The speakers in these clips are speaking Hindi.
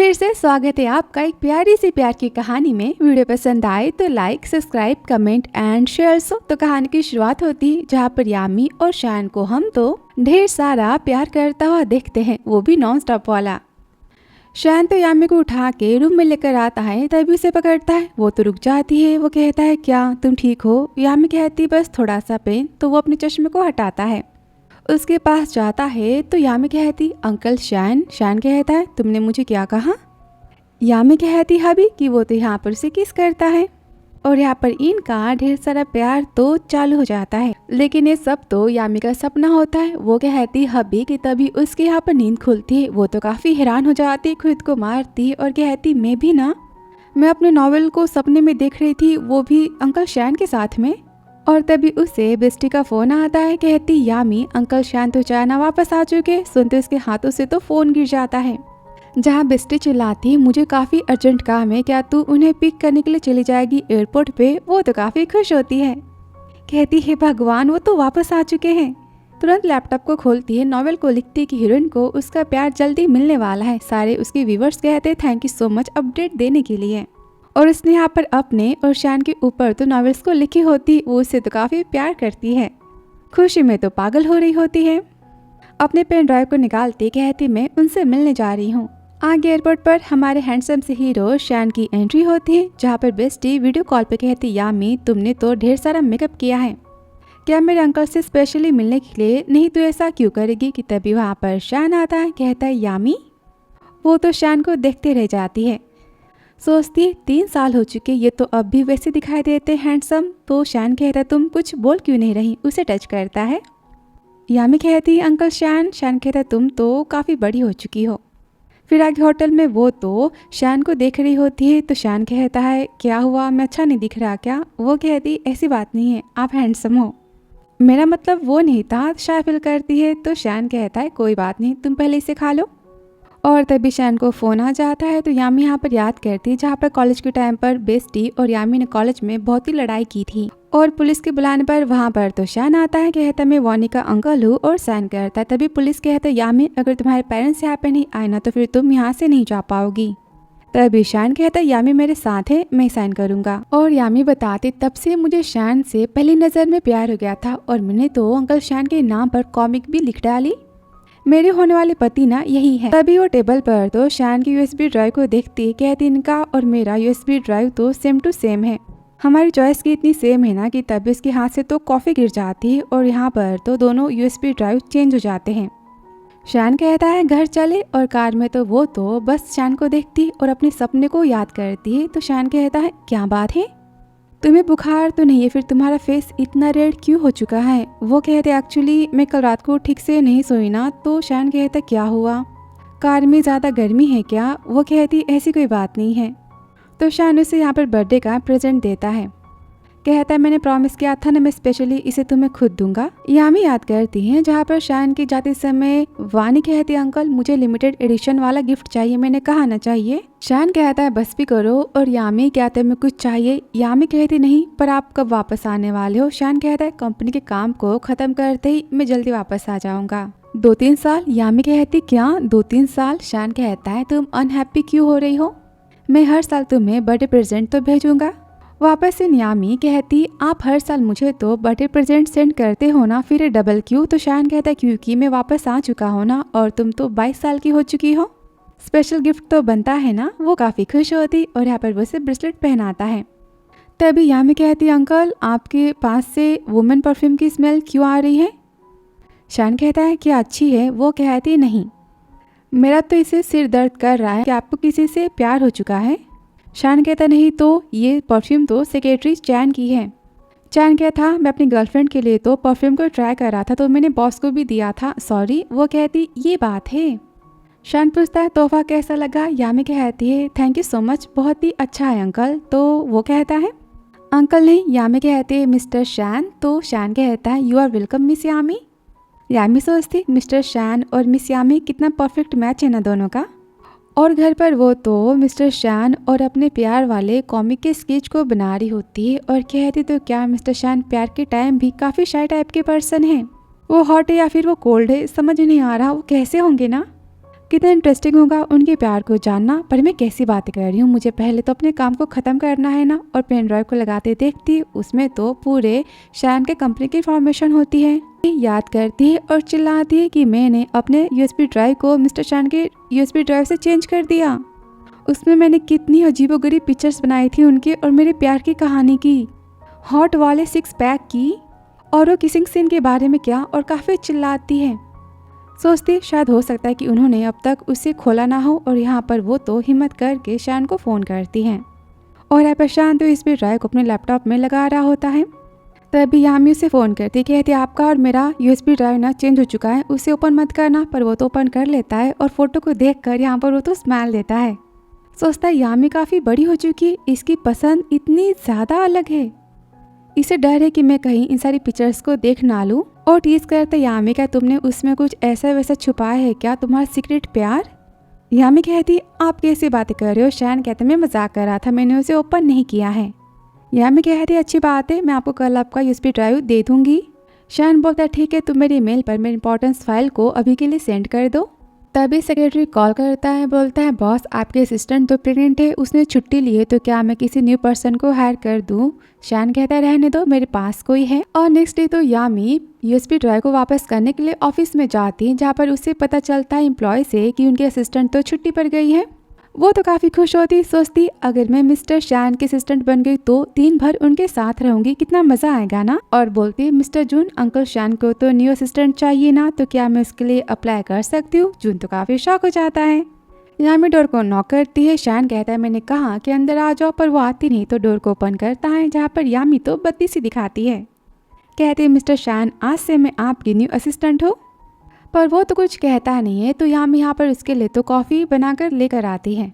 फिर से स्वागत है आपका एक प्यारी सी प्यार की कहानी में। वीडियो पसंद आए तो like, subscribe, comment and share. तो कहानी की शुरुआत होती है जहाँ पर यामी और शान को हम तो ढेर सारा प्यार करता हुआ देखते हैं, वो भी नॉन स्टॉप वाला। शान तो यामी को उठा के रूम में लेकर आता है, तभी उसे पकड़ता है। वो तो रुक जाती है। वो कहता है क्या तुम ठीक हो? यामी कहती बस थोड़ा सा पेन। तो वो अपने चश्मे को हटाता है, उसके पास जाता है तो यामी कहती अंकल शान। शान कहता है तुमने मुझे क्या कहा? यामी कहती हबी कि वो तो यहाँ पर उसे किस करता है और यहाँ पर इनका ढेर सारा प्यार तो चालू हो जाता है। लेकिन ये सब तो यामी का सपना होता है। वो कहती हबी कि तभी उसके यहाँ पर नींद खुलती है। वो तो काफ़ी हैरान हो जाती, खुद को मारती और कहती मैं भी ना, मैं अपने नॉवेल को सपने में देख रही थी, वो भी अंकल शान के साथ में। और तभी उसे बेस्टी का फोन आता है। कहती यामी अंकल शान तो चाइना वापस आ चुके। सुनते उसके हाथों से तो फोन गिर जाता है। जहाँ बेस्टी चिल्लाती मुझे काफ़ी अर्जेंट काम है, क्या तू उन्हें पिक करने के लिए चली जाएगी एयरपोर्ट पे? वो तो काफ़ी खुश होती है, कहती है भगवान वो तो वापस आ चुके हैं। तुरंत लैपटॉप को खोलती है, नॉवेल को लिखती कि हीरोइन को उसका प्यार जल्दी मिलने वाला है। सारे उसके व्यूवर्स कहते thank you so much update देने के लिए। और उसने यहाँ पर अपने और शान के ऊपर तो नॉवेल्स को लिखी होती, वो उससे तो काफ़ी प्यार करती है, खुशी में तो पागल हो रही होती है। अपने पेन ड्राइव को निकालती कहती मैं उनसे मिलने जा रही हूँ। आगे एयरपोर्ट पर हमारे हैंडसम से हीरो शान की एंट्री होती है, जहाँ पर बेस्टी वीडियो कॉल पे कहती यामी तुमने तो ढेर सारा मेकअप किया है, क्या मेरे अंकल से स्पेशली मिलने के लिए? नहीं तो ऐसा क्यों करेगी? कि तभी वहाँ पर शान आता है, कहता है यामी। वो तो शान को देखते रह जाती है, सोचती है 3 साल हो चुके, ये तो अब भी वैसे दिखाई देते हैंडसम। तो शान कहता है तुम कुछ बोल क्यों नहीं रही? उसे टच करता है। यामी कहती है अंकल शान। शान कहता है तुम तो काफ़ी बड़ी हो चुकी हो। फिर आगे होटल में वो तो शान को देख रही होती है, तो शान कहता है क्या हुआ, मैं अच्छा नहीं दिख रहा क्या? वो कहती ऐसी बात नहीं है, आप हैंडसम हो, मेरा मतलब वो नहीं था। शाय फील करती है। तो शान कहता है कोई बात नहीं, तुम पहले इसे खा लो। और तभी शान को फ़ोन आ जाता है। तो यामी यहाँ पर याद करती है जहाँ पर कॉलेज के टाइम पर बेस्टी और यामी ने कॉलेज में बहुत ही लड़ाई की थी। और पुलिस के बुलाने पर वहाँ पर तो शान आता है, कहता मैं वानी का अंकल हूँ और साइन करता है। तभी पुलिस कहता है यामी अगर तुम्हारे पेरेंट्स यहाँ पे नहीं आए ना तो फिर तुम यहाँ से नहीं जा पाओगी। तभी शान कहता है यामी मेरे साथ है, मैं साइन करूँगा। और यामी बताती तब से मुझे शान से पहली नज़र में प्यार हो गया था और मैंने तो अंकल शान के नाम पर कॉमिक भी लिख डाली, मेरे होने वाले पति ना यही है। तभी वो टेबल पर तो शान की यूएसबी ड्राइव को देखती है, कहती इनका और मेरा यूएसबी ड्राइव तो सेम टू सेम है, हमारी चॉइस की इतनी सेम है ना। कि तभी उसके हाथ से तो कॉफ़ी गिर जाती है और यहाँ पर तो दोनों यूएसबी ड्राइव चेंज हो जाते हैं। शान कहता है घर चले और कार में तो वो तो बस शान को देखती और अपने सपने को याद करती है। तो शान कहता है क्या बात है, तुम्हें बुखार तो नहीं है? फिर तुम्हारा फेस इतना रेड क्यों हो चुका है? वो कहते एक्चुअली मैं कल रात को ठीक से नहीं सोई ना। तो शान कहता क्या हुआ, कार में ज़्यादा गर्मी है क्या? वो कहती ऐसी कोई बात नहीं है। तो शान उसे यहाँ पर बर्थडे का प्रेजेंट देता है, कहता है मैंने प्रॉमिस किया था ना मैं स्पेशली इसे तुम्हें खुद दूंगा। यामी याद करती हैं जहाँ पर शान की जाते समय वानी कहती अंकल मुझे लिमिटेड एडिशन वाला गिफ्ट चाहिए, मैंने कहा ना चाहिए। शान कहता है बस भी करो। और यामी कहते हैं मैं कुछ चाहिए। यामी कहती नहीं पर आप कब वापस आने वाले हो? शान कहता है कंपनी के काम को खत्म करते ही मैं जल्दी वापस आ जाऊंगा, 2-3 साल। यामी कहती क्या 2-3 साल? शान कहता है तुम अनहैप्पी क्यों हो रही हो, मैं हर साल तुम्हें बर्थडे प्रेजेंट तो भेजूंगा। वापस से यामी कहती आप हर साल मुझे तो बर्थडे प्रेजेंट सेंड करते हो ना, फिर डबल क्यों? तो शान कहता है क्योंकि मैं वापस आ चुका हूँ ना और तुम तो 22 साल की हो चुकी हो, स्पेशल गिफ्ट तो बनता है ना। वो काफ़ी खुश होती और यहाँ पर वो से ब्रेसलेट पहनाता है। तभी यामी कहती अंकल आपके पास से वुमेन परफ्यूम की स्मेल क्यों आ रही है? शान कहता है क्या अच्छी है? वो कहती नहीं, मेरा तो इसे सिर दर्द कर रहा है कि आपको किसी से प्यार हो चुका है। शान कहता नहीं तो ये परफ्यूम तो सेक्रेटरी चैन की है। चैन क्या था मैं अपनी गर्लफ्रेंड के लिए तो परफ्यूम को ट्राई कर रहा था तो मैंने बॉस को भी दिया था, सॉरी। वो कहती ये बात है। शान पूछता है तोहफा कैसा लगा? यामी कहती है थैंक यू सो मच, बहुत ही अच्छा है अंकल। तो वो कहता है अंकल नहीं, यामी कहती है मिस्टर शान। तो शान कहता है यू आर वेलकम मिस यामी। यामी सोचती मिस्टर शान और मिस यामी कितना परफेक्ट मैच है ना दोनों का। और घर पर वो तो मिस्टर शान और अपने प्यार वाले कॉमिक के स्केच को बना रही होती है और कहती तो क्या मिस्टर शान प्यार के टाइम भी काफ़ी शाय टाइप के पर्सन हैं, वो हॉट है या फिर वो कोल्ड है समझ नहीं आ रहा, वो कैसे होंगे ना। कितना इंटरेस्टिंग होगा उनके प्यार को जानना। पर मैं कैसी बातें कर रही हूँ, मुझे पहले तो अपने काम को ख़त्म करना है ना। और पेन ड्राइव को लगाते देखती, उसमें तो पूरे शैन के कंपनी की इन्फॉर्मेशन होती है। याद करती है और चिल्लाती है कि मैंने अपने यूएसबी ड्राइव को मिस्टर शैन के यूएसबी ड्राइव से चेंज कर दिया। उसमें मैंने कितनी अजीबोगरीब पिक्चर्स बनाई थी उनके और मेरे प्यार की कहानी की, हॉट वाले 6 पैक की, और वो किसिंग सीन के बारे में क्या, और काफ़ी चिल्लाती है। सोचती शायद हो सकता है कि उन्होंने अब तक उसे खोला ना हो, और यहाँ पर वो तो हिम्मत करके शैन को फ़ोन करती हैं। और यहाँ पर शैन तो इस भी ड्राइव को अपने लैपटॉप में लगा रहा होता है। तभी यामी उसे फ़ोन करती, कहती आपका और मेरा यूएसबी ड्राइव ना चेंज हो चुका है, उसे ओपन मत करना। पर वो तो ओपन कर लेता है और फोटो को देखकर यहाँ पर वो तो स्माइल देता है। सोचता है यामी काफ़ी बड़ी हो चुकी है, इसकी पसंद इतनी ज़्यादा अलग है, इसे डर है कि मैं कहीं इन सारी पिक्चर्स को देख ना लूँ। और टीज करते यामी क्या तुमने उसमें कुछ ऐसा वैसा छुपाया है क्या, तुम्हारा सीक्रेट प्यार। यामी कहती आप कैसी बातें कर रहे हो। शैन कहते मैं मजाक कर रहा था, मैंने उसे ओपन नहीं किया है। यामी कहती अच्छी बात है, मैं आपको कल आपका यूएसबी ड्राइव दे दूंगी। शैन बोलता ठीक है, तुम मेरी ईमेल पर मेरी इंपॉर्टेंस फाइल को अभी के लिए सेंड कर दो। तभी सेक्रेटरी कॉल करता है, बोलता है बॉस आपके असिस्टेंट तो प्रेग्नेंट है, उसने छुट्टी ली है, तो क्या मैं किसी न्यू पर्सन को हायर कर दूं। शैन कहता है रहने दो, मेरे पास कोई है। और नेक्स्ट डे तो यामी यूएसबी ड्राइव को वापस करने के लिए ऑफिस में जाती है, जहाँ पर उसे पता चलता है एम्प्लॉय से कि उनके असिस्टेंट तो छुट्टी पर गई है। वो तो काफ़ी खुश होती, सोचती अगर मैं मिस्टर शैन की असिस्टेंट बन गई तो दिन भर उनके साथ रहूंगी, कितना मजा आएगा ना। और बोलती मिस्टर जून अंकल शैन को तो न्यू असिस्टेंट चाहिए ना, तो क्या मैं उसके लिए अप्लाई कर सकती हूँ। जून तो काफ़ी शॉक हो जाता है। यामी डोर को नॉक करती है। शैन कहता है मैंने कहा कि अंदर आ जाओ, पर वो आती नहीं तो डोर को ओपन करता है, जहाँ पर यामी तो बत्ती सी दिखाती है। कहती है मिस्टर शैन आज से मैं आपकी न्यू असिस्टेंट हूँ। पर वो तो कुछ कहता नहीं है, तो यामी यहाँ पर उसके लिए तो कॉफ़ी बनाकर लेकर आती है।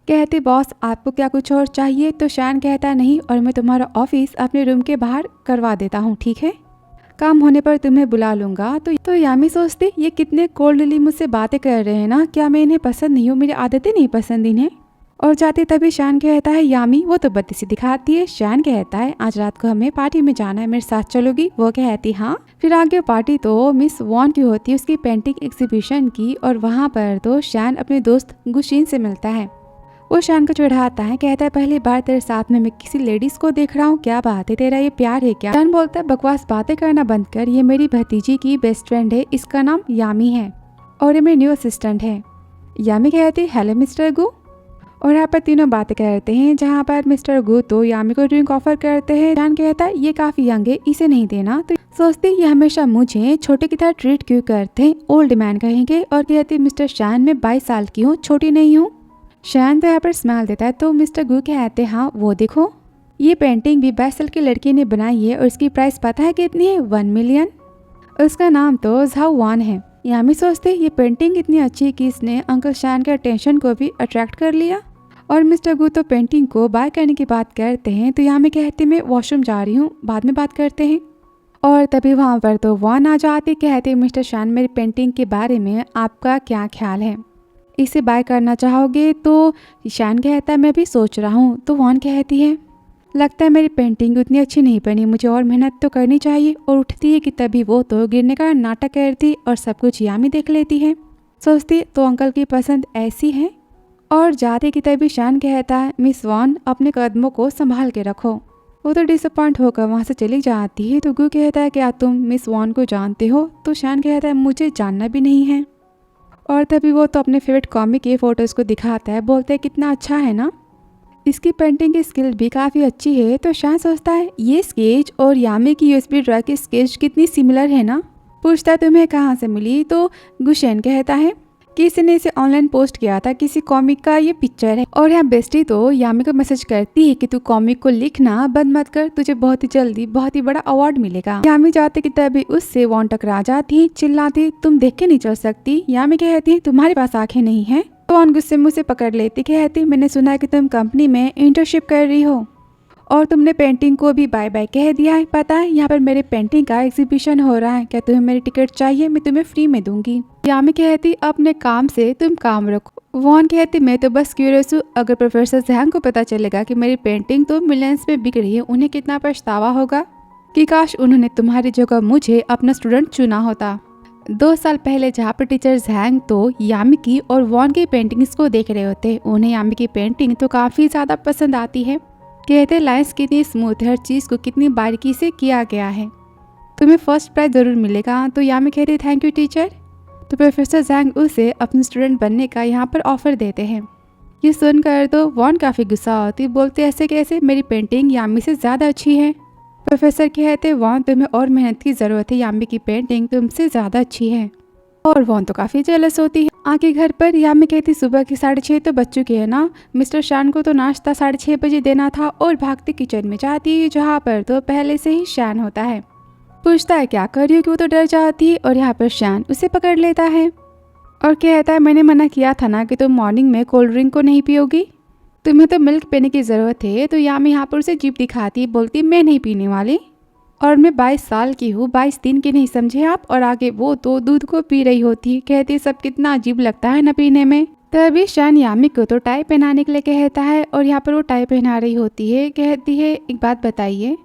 कहती बॉस आपको क्या कुछ और चाहिए। तो शैन कहता नहीं, और मैं तुम्हारा ऑफिस अपने रूम के बाहर करवा देता हूँ, ठीक है, काम होने पर तुम्हें बुला लूँगा। तो यामी सोचती ये कितने कोल्डली मुझसे बातें कर रहे हैं ना, क्या मैं इन्हें पसंद नहीं हूँ, मेरी आदतें नहीं पसंद इन्हें। और जाते तभी शैन कहता है यामी, वो तो बत्ती सी दिखाती है। शैन कहता है आज रात को हमें पार्टी में जाना है, मेरे साथ चलोगी। वो कहती हाँ। फिर आगे पार्टी तो मिस वॉन की होती है, उसकी पेंटिंग एग्जीबिशन की, और वहाँ पर तो शैन अपने दोस्त गुशीन से मिलता है। वो शैन को चिढ़ाता है, कहता है पहली बार तेरे साथ में मैं किसी लेडीज को देख रहा हूँ, क्या बात है, तेरा ये प्यार है क्या। शैन बोलता है बकवास बातें करना बंद कर, ये मेरी भतीजी की बेस्ट फ्रेंड है, इसका नाम यामी है और ये मेरी न्यू असिस्टेंट है। यामी कहती हेलो मिस्टर गु। और यहाँ पर तीनों बातें करते हैं, जहाँ पर मिस्टर गु तो यामी को ड्रिंक ऑफर करते हैं। शैन कहता है ये काफी यंग है, इसे नहीं देना। तो सोचती ये हमेशा मुझे छोटे की तरह ट्रीट क्यों करते हैं, ओल्ड मैन कहेंगे। और कहती मिस्टर शैन मैं 22 साल की हूँ, छोटी नहीं हूँ। शैन तो यहाँ पर स्माइल देता है, तो मिस्टर गु कहते हाँ वो देखो ये पेंटिंग भी 22 साल की लड़की ने बनाई है, और इसकी प्राइस पता है कितनी है, 1 मिलियन। उसका नाम तो झाओ वान है। यामी सोचते ये पेंटिंग इतनी अच्छी कि इसने अंकल शैन के अटेंशन को भी अट्रैक्ट कर लिया। और मिस्टर गु तो पेंटिंग को बाय करने की बात करते हैं, तो यामी कहती मैं वॉशरूम जा रही हूँ, बाद में बात करते हैं। और तभी वहाँ पर तो वान आ जाती, कहते मिस्टर शैन मेरी पेंटिंग के बारे में आपका क्या ख्याल है, इसे बाय करना चाहोगे। तो शैन कहता है मैं भी सोच रहा हूँ। तो वान कहती है लगता है मेरी पेंटिंग उतनी अच्छी नहीं बनी, मुझे और मेहनत तो करनी चाहिए। और उठती है कि तभी वो तो गिरने का नाटक करती और सब कुछ यामी देख लेती है। सोचती तो अंकल की पसंद ऐसी है। और जाते कि तभी शैन कहता है मिस वॉन अपने कदमों को संभाल के रखो। वो तो डिसअपॉइंट होकर वहाँ से चली जाती है। तो गु कहता है क्या तुम मिस वॉन को जानते हो। तो शैन कहता है मुझे जानना भी नहीं है। और तभी वो तो अपने फेवरेट कॉमिक के फोटोज़ को दिखाता है, बोलते हैं कितना अच्छा है ना, इसकी पेंटिंग की स्किल भी काफ़ी अच्छी है। तो शैन सोचता है ये स्केच और यामी की यूएसबी ड्राइव की स्केच कितनी सिमिलर है ना। पूछता है तुम्हें कहाँ से मिली। तो गुशेन कहता है किसी ने इसे ऑनलाइन पोस्ट किया था, किसी कॉमिक का ये पिक्चर है। और यहाँ बेस्टी तो यामी को मैसेज करती है कि तू कॉमिक को लिखना बंद मत कर, तुझे बहुत ही जल्दी बहुत ही बड़ा अवार्ड मिलेगा। यामी जाते कि तभी उससे वॉन टकरा जाती, चिल्लाती तुम देख के नहीं चल सकती। यामी कहती तुम्हारे पास आंखें नहीं है। तो वॉन गुस्से में उसे पकड़ लेती, कहती मैंने सुना है कि तुम कंपनी में इंटर्नशिप कर रही हो और तुमने पेंटिंग को भी बाय बाय कह दिया है। पता है यहाँ पर मेरे पेंटिंग का एग्जीबिशन हो रहा है, क्या तुम्हें मेरी टिकट चाहिए, मैं तुम्हें फ्री में दूंगी। यामी कहती अपने काम से तुम काम रखो। वॉन कहती मैं तो बस क्यूरियस हूँ, अगर प्रोफेसर जैंग को पता चलेगा कि मेरी पेंटिंग तो मिलियंस में बिक रही है, उन्हें कितना पछतावा होगा कि काश उन्होंने तुम्हारी जगह मुझे अपना स्टूडेंट चुना होता। 2 साल पहले जहाँ पर टीचर जैंग तो यामिकी और वॉन की पेंटिंग्स को देख रहे होते। उन्हें यामिकी पेंटिंग तो काफ़ी ज़्यादा पसंद आती है। कहते लाइंस कितनी स्मूथ है, हर चीज़ को कितनी बारीकी से किया गया है, तुम्हें फर्स्ट प्राइज ज़रूर मिलेगा। तो यामी कहती थैंक यू टीचर। तो प्रोफेसर जैंग उसे अपने स्टूडेंट बनने का यहाँ पर ऑफर देते हैं। ये सुनकर तो वॉन काफ़ी गुस्सा होती, बोलते ऐसे कैसे, मेरी पेंटिंग यामी से ज़्यादा अच्छी है। प्रोफेसर कहते वॉन तुम्हें और मेहनत की ज़रूरत है, यामी की पेंटिंग तुमसे ज़्यादा अच्छी है। और वॉन तो काफ़ी जेलस होती है। आगे घर पर यामी कहती सुबह की 6:30 तो बज चुकी है ना, मिस्टर शान को तो नाश्ता 6:30 बजे देना था। और भागती किचन में जाती है जहाँ पर तो पहले से ही शान होता है। पूछता है क्या कर रही हो, क्यों, तो डर जाती है। और यहाँ पर शान उसे पकड़ लेता है और कहता है मैंने मना किया था ना कि तुम मॉर्निंग में कोल्ड ड्रिंक को नहीं पियोगी, तुम्हें तो मिल्क पीने की ज़रूरत है। तो यामी यहाँ पर उसे जीप दिखाती, बोलती मैं नहीं पीने वाली, और मैं 22 साल की हूँ, 22 दिन की नहीं समझे आप। और आगे वो तो दूध को पी रही होती है। कहती सब कितना अजीब लगता है न पीने में। तभी शान यामी को तो टाई पहनाने के लिए कहता है और यहाँ पर वो टाई पहना रही होती है। कहती है एक बात बताइए,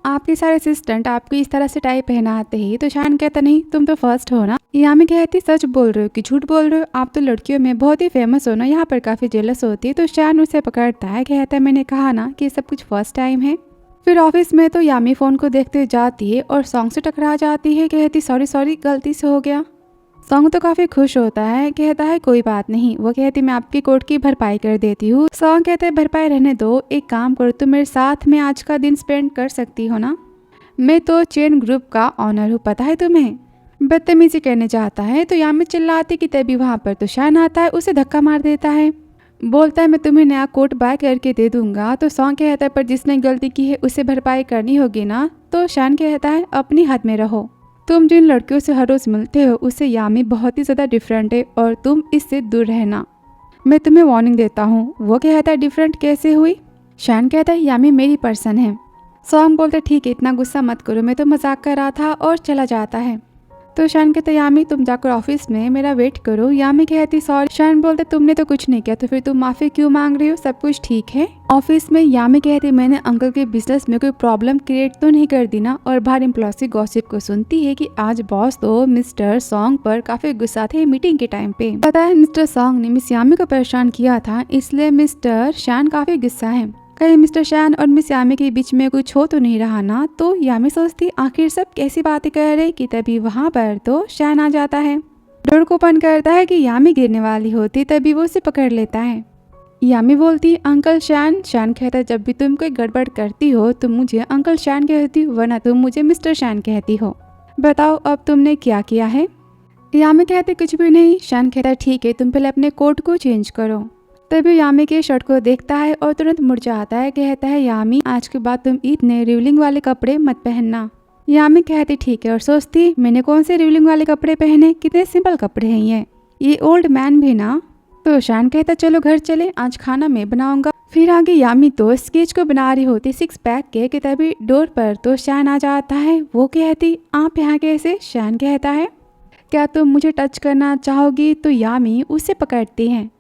आपके सारे असिस्टेंट आपको इस तरह से टाई पहनाते हैं? तो शान कहता नहीं, तुम तो फर्स्ट हो ना। यामी कहती सच बोल रहे हो कि झूठ बोल रहे हो, आप तो लड़कियों में बहुत ही फेमस हो ना। यहाँ पर काफ़ी जेलस होती है। तो शान उसे पकड़ता है, कहता है मैंने कहा ना कि सब कुछ फर्स्ट टाइम है। फिर ऑफिस में तो यामी फ़ोन को देखते जाती है और सॉन्ग से टकरा जाती है। कहती सॉरी गलती से हो गया। सॉन्ग तो काफ़ी खुश होता है, कहता है कोई बात नहीं। वो कहती मैं आपकी कोट की भरपाई कर देती हूँ। सॉन्ग कहते हैं भरपाई रहने दो, एक काम करो तुम मेरे साथ में आज का दिन स्पेंड कर सकती हो ना, मैं तो चेन ग्रुप का ऑनर हूँ, पता है तुम्हें। बदतमीजी करने जाता है तो यामी चिल्लाती कि तभी वहाँ पर तो शान आता है, उसे धक्का मार देता है। बोलता है मैं तुम्हें नया कोट बाय करके दे दूंगा। तो सॉन्ग कहता है पर जिसने गलती की है उसे भरपाई करनी होगी ना। तो शान कहता है अपनी हद में रहो, तुम जिन लड़कियों से हर रोज़ मिलते हो उससे यामी बहुत ही ज़्यादा डिफरेंट है और तुम इससे दूर रहना, मैं तुम्हें वार्निंग देता हूँ। वो कहता है डिफरेंट कैसे हुई? शान कहता है यामी मेरी पर्सन है। सॉन्ग बोलते ठीक है इतना गुस्सा मत करो, मैं तो मजाक कर रहा था, और चला जाता है। तो शान कहते यामी तुम जाकर ऑफिस में मेरा वेट करो। यामी कहती सॉरी। शान बोलते तुमने तो कुछ नहीं किया, तो फिर तुम माफ़ी क्यों मांग रही हो, सब कुछ ठीक है। ऑफिस में यामी कहती मैंने अंकल के बिजनेस में कोई प्रॉब्लम क्रिएट तो नहीं कर दी ना। और बाहर एम्प्लॉय गॉसिप को सुनती है कि आज बॉस तो मिस्टर सॉन्ग पर काफी गुस्सा थे मीटिंग के टाइम पे। पता है मिस्टर सॉन्ग ने मिस यामी को परेशान किया था, इसलिए मिस्टर शान काफी गुस्सा है। कहीं मिस्टर शान और मिस यामी के बीच में कुछ हो तो नहीं रहा ना। तो यामी सोचती आखिर सब कैसी बातें कर रहे कि तभी वहाँ पर तो शान आ जाता है, डोर को ओपन करता है कि यामी गिरने वाली होती, तभी वो उसे पकड़ लेता है। यामी बोलती अंकल शान। शान कहता है जब भी तुम कोई गड़बड़ करती हो तुम मुझे अंकल शान कहती हो, वरना तुम मुझे मिस्टर शान कहती हो, बताओ अब तुमने क्या किया है। यामी कहते कुछ भी नहीं। शान कहता है ठीक है तुम पहले अपने कोट को चेंज करो। तभी यामी के शर्ट को देखता है और तुरंत मुड़ जाता है। कहता है यामी आज के बाद तुम इतने रिवलिंग वाले कपड़े मत पहनना। यामी कहती ठीक है और सोचती मैंने कौन से रिवलिंग वाले कपड़े पहने, कितने सिंपल कपड़े हैं ये ओल्ड मैन भी ना। तो शान कहता चलो घर चले, आज खाना मैं बनाऊंगा। फिर आगे यामी तो स्केच को बना रही होती 6 पैक के कि तभी डोर पर तो शान आ जाता है। वो कहती आप यहाँ कैसे। शान कहता है क्या तुम मुझे टच करना चाहोगी। तो यामी उसे पकड़ती है,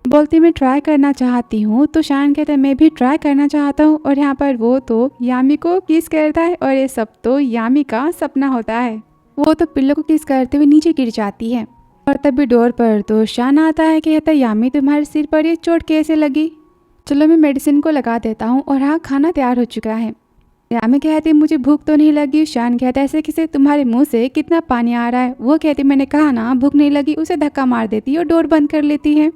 बोलती मैं ट्राई करना चाहती हूँ। तो शान कहता है मैं भी ट्राई करना चाहता हूँ। और यहाँ पर वो तो यामी को किस करता है और ये सब तो यामी का सपना होता है। वो तो पिल्लो को किस करते हुए नीचे गिर जाती है। और तभी डोर पर तो शान आता है, कहता है यामी तुम्हारे सिर पर ये चोट कैसे लगी, चलो मैं मेडिसिन को लगा देता हूँ। और हाँ खाना तैयार हो चुका है। यामी कहती मुझे भूख तो नहीं लगी। शान कहता है ऐसे किसे, तुम्हारे मुंह से कितना पानी आ रहा है। वो कहती मैंने कहा ना भूख नहीं लगी। उसे धक्का मार देती है और डोर बंद कर लेती है।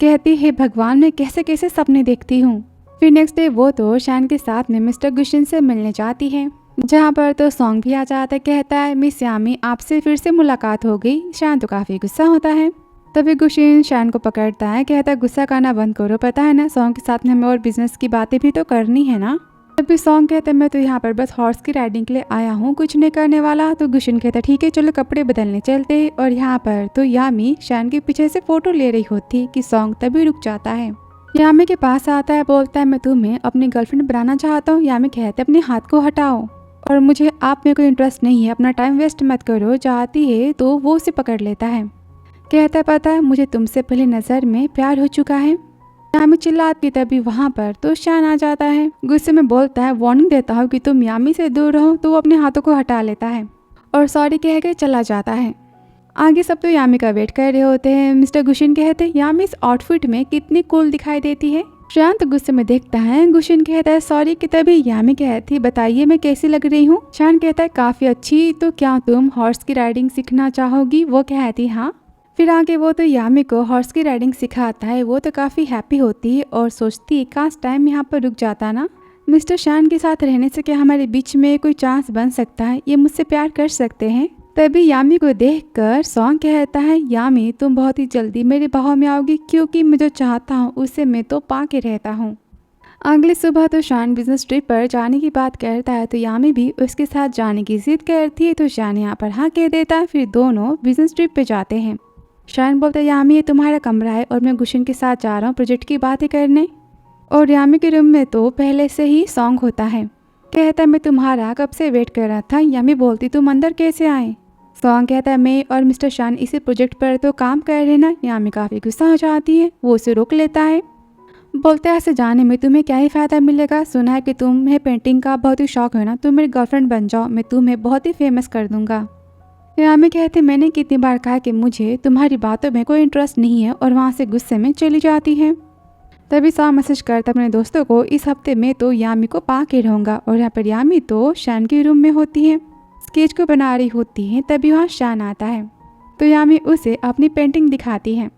कहती है भगवान मैं कैसे कैसे सपने देखती हूँ। फिर नेक्स्ट डे वो तो शान के साथ में मिस्टर गुशिन से मिलने जाती है, जहाँ पर तो सॉन्ग भी आ जाता है। कहता है मिस यामी आपसे फिर से मुलाकात हो गई। शान तो काफी गुस्सा होता है। तभी गुशिन शान को पकड़ता है, कहता है गुस्सा करना बंद करो, पता है ना सॉन्ग के साथ में हमें और बिजनेस की बातें भी तो करनी है ना। तभी सॉन्ग कहता है मैं तो यहाँ पर बस हॉर्स की राइडिंग के लिए आया हूँ, कुछ नहीं करने वाला। तो गुशिन कहता है ठीक है चलो कपड़े बदलने चलते। और यहाँ पर तो यामी शान के पीछे से फोटो ले रही होती कि सॉन्ग तभी रुक जाता है। यामी के पास आता है, बोलता है मैं तुम्हें अपनी गर्लफ्रेंड बनाना चाहता हूँ। यामी कहते अपने हाथ को हटाओ और मुझे आप में कोई इंटरेस्ट नहीं है, अपना टाइम वेस्ट मत करो। चाहती है तो वो उसे पकड़ लेता है। कहता है पता है मुझे तुमसे पहले नजर में प्यार हो चुका है। यामी चिल्लाती तभी वहाँ पर तो शान आ जाता है। गुस्से में बोलता है वार्निंग देता हूँ कि तुम यामी से दूर रहो। तो वो अपने हाथों को हटा लेता है और सॉरी कह के चला जाता है। आगे सब तो यामी का वेट कर रहे होते हैं। मिस्टर गुशिन कहते हैं यामी इस आउटफिट में कितनी कूल दिखाई देती है। शान तो गुस्से में देखता है। गुशिन कहता है सॉरी कि तभी यामी कहती बताइए मैं कैसी लग रही हूँ। शान कहता है काफी अच्छी, तो क्या तुम हॉर्स की राइडिंग सीखना चाहोगी। वो कहती हाँ। फिर आगे वो तो यामी को हॉर्स की राइडिंग सिखाता है। वो तो काफी हैप्पी होती है और सोचती है काश टाइम यहाँ पर रुक जाता ना। मिस्टर शान के साथ रहने से क्या हमारे बीच में कोई चांस बन सकता है, ये मुझसे प्यार कर सकते हैं। तभी यामी को देखकर सॉन्ग कहता है यामी तुम बहुत ही जल्दी मेरे बाहों में आओगी, क्योंकि मैं जो चाहता हूँ उसे मैं तो पा के रहता हूँ। अगली सुबह तो शान बिजनेस ट्रिप पर जाने की बात करता है, तो यामी भी उसके साथ जाने की जिद करती है। तो शान यहाँ पर हाँ कह देता है। फिर दोनों बिजनेस ट्रिप पे जाते हैं। शान बोलता है यामी ये तुम्हारा कमरा है और मैं गुशिन के साथ जा रहा हूँ प्रोजेक्ट की बातें करने। और यामी के रूम में तो पहले से ही सॉन्ग होता है। कहता है मैं तुम्हारा कब से वेट कर रहा था। यामी बोलती तुम अंदर कैसे आए। सॉन्ग कहता है मैं और मिस्टर शान इसी प्रोजेक्ट पर तो काम कर रहे ना। यामी काफ़ी गुस्सा हो जाती है। वो उसे रोक लेता है। बोलता है ऐसे जाने में तुम्हें क्या ही फ़ायदा मिलेगा। सुना है कि तुम्हें पेंटिंग का बहुत ही शौक है ना, तुम मेरी गर्लफ्रेंड बन जाओ, मैं तुम्हें बहुत ही फेमस कर दूंगा। यामी कहते मैंने कितनी बार कहा कि मुझे तुम्हारी बातों में कोई इंटरेस्ट नहीं है, और वहाँ से गुस्से में चली जाती है। तभी सॉन्ग मैसेज करता अपने दोस्तों को इस हफ्ते में तो यामी को पा के रहूँगा। और यहाँ पर यामी तो शान के रूम में होती है, स्केच को बना रही होती है। तभी वहाँ शान आता है तो यामी उसे अपनी पेंटिंग दिखाती है।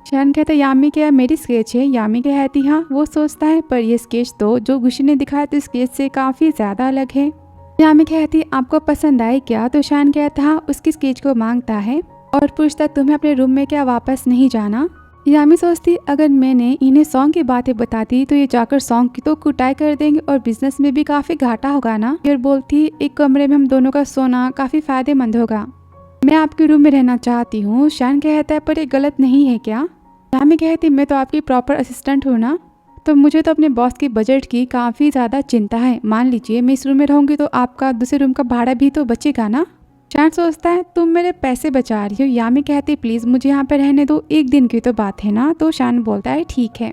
शान कहता है यामी क्या मेरी स्केच है। यामी कहती हाँ। वो सोचता है पर यह स्केच तो जो गुशी ने दिखाया तो स्केच से काफ़ी ज़्यादा अलग है। यामी कहती आपको पसंद आई क्या। तो शान कहता हाँ। उसकी स्केच को मांगता है और पूछता तुम्हें अपने रूम में क्या वापस नहीं जाना। यामी सोचती अगर मैंने इन्हें सॉन्ग की बातें बताती तो ये जाकर सॉन्ग की तो कुटाई कर देंगे और बिजनेस में भी काफ़ी घाटा होगा ना। और बोलती एक कमरे में हम दोनों का सोना काफ़ी फायदेमंद होगा, मैं आपके रूम में रहना चाहती हूँ। शान कहता है पर ये गलत नहीं है क्या। यामी कहती मैं तो आपकी प्रॉपर असिस्टेंट हूँ ना, तो मुझे तो अपने बॉस की बजट की काफ़ी ज़्यादा चिंता है। मान लीजिए मैं इस रूम में रहूँगी तो आपका दूसरे रूम का भाड़ा भी तो बचेगा ना। शान सोचता है तुम मेरे पैसे बचा रही हो। यामी कहती प्लीज़ मुझे यहाँ पे रहने दो, एक दिन की तो बात है ना। तो शान बोलता है ठीक है,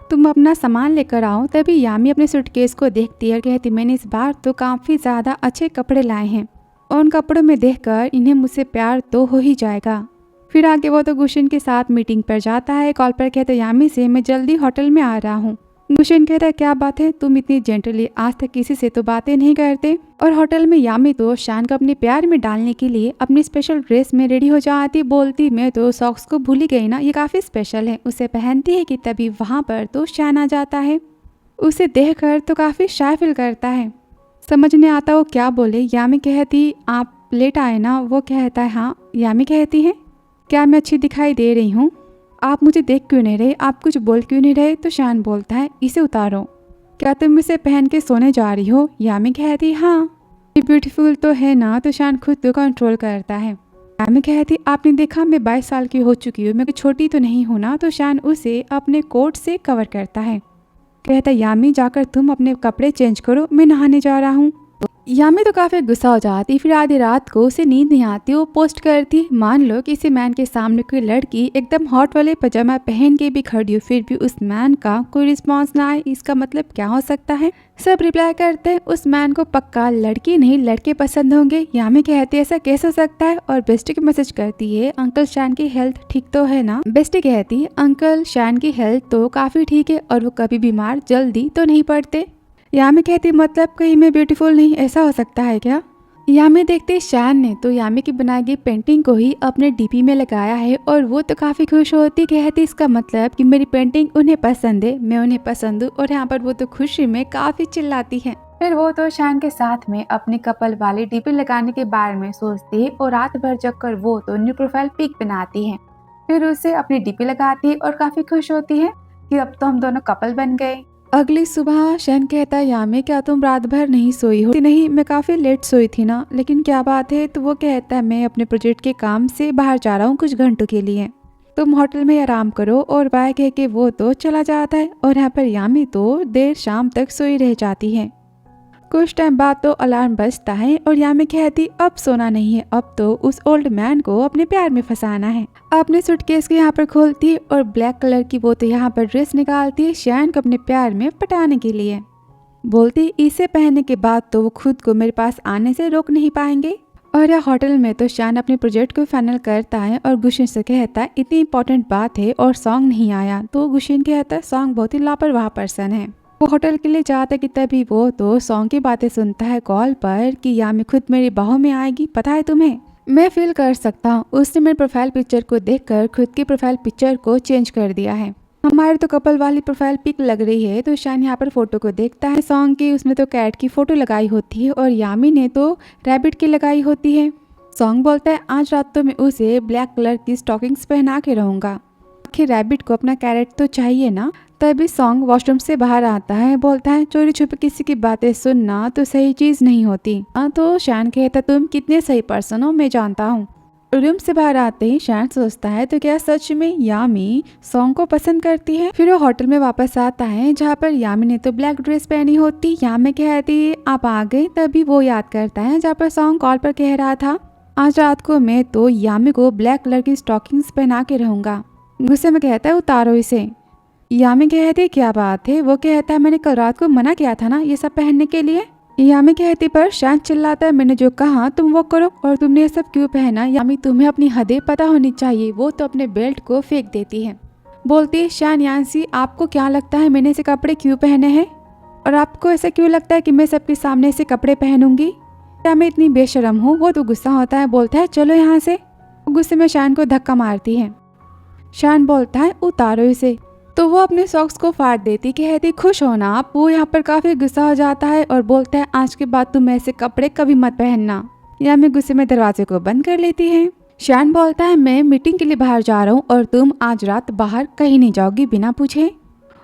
तुम अपना सामान लेकर आओ। तभी यामी अपने सूटकेस को देखती है और कहती मैंने इस बार तो काफ़ी ज़्यादा अच्छे कपड़े लाए हैं और उन कपड़ों में देखकर इन्हें मुझसे प्यार तो हो ही जाएगा। फिर आगे वो तो गुशिन के साथ मीटिंग पर जाता है। कॉल पर कहता है यामी से मैं जल्दी होटल में आ रहा हूँ। गुशिन कहता है क्या बात है, तुम इतनी जेंटली आज तक किसी से तो बातें नहीं करते। और होटल में यामी तो शान को अपने प्यार में डालने के लिए अपनी स्पेशल ड्रेस में रेडी हो जाती। बोलती मैं तो सॉक्स को भूल ही गई ना, ये काफ़ी स्पेशल है। उसे पहनती है कि तभी वहाँ पर तो शान आ जाता है। उसे देखकर तो काफ़ी शाय फील करता है, समझ नहीं आता वो क्या बोले। यामी कहती आप लेट आए ना। वो कहता है हाँ। यामी कहती है क्या मैं अच्छी दिखाई दे रही हूँ, आप मुझे देख क्यों नहीं रहे, आप कुछ बोल क्यों नहीं रहे। तो शान बोलता है इसे उतारो, क्या तुम इसे पहन के सोने जा रही हो। यामी कहती हाँ ये ब्यूटीफुल तो है ना। तो शान खुद को कंट्रोल करता है। यामी कहती आपने देखा मैं 22 साल की हो चुकी हूँ, मैं कोई छोटी तो नहीं हूँ ना। तो शान उसे अपने कोट से कवर करता है। कहता यामी जाकर तुम अपने कपड़े चेंज करो, मैं नहाने जा रहा हूँ। यामी तो काफ़ी गुस्सा हो जाती। फिर आधी रात को उसे नींद नहीं आती। वो पोस्ट करती मान लो किसी मैन के सामने कोई लड़की एकदम हॉट वाले पजामा पहन के भी खड़ी हो, फिर भी उस मैन का कोई रिस्पांस ना आए, इसका मतलब क्या हो सकता है। सब रिप्लाई करते हैं उस मैन को पक्का लड़की नहीं लड़के पसंद होंगे। यामी कहती है ऐसा कैसे हो सकता है। और बेस्टी को मैसेज करती है अंकल शान की हेल्थ ठीक तो है ना। बेस्टी कहती अंकल शान की हेल्थ तो काफ़ी ठीक है और वो कभी बीमार जल्दी तो नहीं पड़ते। यामी कहती मतलब कहीं मैं ब्यूटीफुल नहीं, ऐसा हो सकता है क्या। यामी देखते शान ने तो यामी की बनाई गई पेंटिंग को ही अपने डीपी में लगाया है और वो तो काफ़ी खुश होती। कहती इसका मतलब कि मेरी पेंटिंग उन्हें पसंद है, मैं उन्हें पसंद हूँ। और यहाँ पर वो तो खुशी में काफ़ी चिल्लाती है। फिर वो तो शान के साथ में अपनी कपल वाली डीपी लगाने के बारे में सोचती है और रात भर जगकर वो तो न्यू प्रोफाइल पिक बनाती है। फिर उसे अपनी डीपी लगाती है और काफ़ी खुश होती है कि अब तो हम दोनों कपल बन गए। अगली सुबह शान कहता है यामी क्या तुम रात भर नहीं सोई हो। नहीं मैं काफ़ी लेट सोई थी ना, लेकिन क्या बात है। तो वो कहता है मैं अपने प्रोजेक्ट के काम से बाहर जा रहा हूँ कुछ घंटों के लिए, तुम होटल में आराम करो। और बाय कह के वो तो चला जाता है। और यहाँ पर यामी तो देर शाम तक सोई रह जाती है। कुछ टाइम बाद तो अलार्म बजता है और यामी कहती अब सोना नहीं है, अब तो उस ओल्ड मैन को अपने प्यार में फंसाना है। अपने सूटकेस को यहाँ पर खोलती है और ब्लैक कलर की वो तो यहाँ पर ड्रेस निकालती है शान को अपने प्यार में पटाने के लिए। बोलती इसे पहनने के बाद तो वो खुद को मेरे पास आने से रोक नहीं पाएंगे। और यह होटल में तो शान अपने प्रोजेक्ट को फाइनल करता है और गुशिन से कहता है इतनी इंपॉर्टेंट बात है और सॉन्ग नहीं आया। तो गुशिन कहता है सॉन्ग बहुत ही लापरवाह पर्सन है। वो होटल के लिए जाता है कि तभी वो तो सॉन्ग की बातें सुनता है कॉल पर कि यामी खुद मेरी बाहों में आएगी, पता है तुम्हें? मैं फील कर सकता हूँ, उसने मेरे प्रोफाइल पिक्चर को देखकर खुद की प्रोफाइल पिक्चर को चेंज कर दिया है। हमारे तो कपल वाली प्रोफाइल पिक लग रही है। तो शान यहाँ पर फोटो को देखता है सॉन्ग की, उसने तो कैट की फोटो लगाई होती है और यामी ने तो रैबिट की लगाई होती है। सॉन्ग बोलता है आज रात तो मैं उसे ब्लैक कलर की स्टॉकिंग्स पहना के रहूंगा। आखिर रैबिट को अपना कैरेट तो चाहिए ना। तभी सॉन्ग वॉशरूम से बाहर आता है, बोलता है चोरी छुपे किसी की बातें सुनना तो सही चीज नहीं होती। तो शान कहता तुम कितने सही पर्सन हो, मैं जानता हूँ। रूम से बाहर आते ही शान सोचता है तो क्या सच में यामी सॉन्ग को पसंद करती है। फिर वो होटल में वापस आता है जहाँ पर यामी ने तो ब्लैक ड्रेस पहनी होती। यामी कहती आप आ गए। तभी वो याद करता है जहाँ पर सॉन्ग कॉल पर कह रहा था आज रात को मैं तो यामी को ब्लैक कलर की स्टॉकिंग्स पहना के रहूंगा। गुस्से में कहता है उतारो इसे। यामी कहती क्या बात है। वो कहता है मैंने कल रात को मना किया था ना ये सब पहनने के लिए। यामी कहती पर शान चिल्लाता है मैंने जो कहा तुम वो करो और तुमने ये सब क्यों पहना। यामी तुम्हें अपनी हदें पता होनी चाहिए। वो तो अपने बेल्ट को फेंक देती है। बोलती है शान यांसी आपको क्या लगता है मैंने ऐसे कपड़े क्यों पहने हैं और आपको ऐसा क्यों लगता है कि मैं सबके सामने ऐसे कपड़े पहनूंगी। क्या मैं इतनी बेशरम हूँ। वो तो गुस्सा होता है, बोलता है चलो यहाँ से। गुस्से में शान को धक्का मारती है। शान बोलता है उतारो इसे। तो वो अपने सॉक्स को फाड़ देती कहती खुश होना आप। वो यहाँ पर काफी गुस्सा हो जाता है और बोलता है आज के बाद तुम ऐसे कपड़े कभी मत पहनना। यामी गुस्से में दरवाजे को बंद कर लेती है। शान बोलता है मैं मीटिंग के लिए बाहर जा रहा हूँ और तुम आज रात बाहर कहीं नहीं जाओगी बिना पूछे।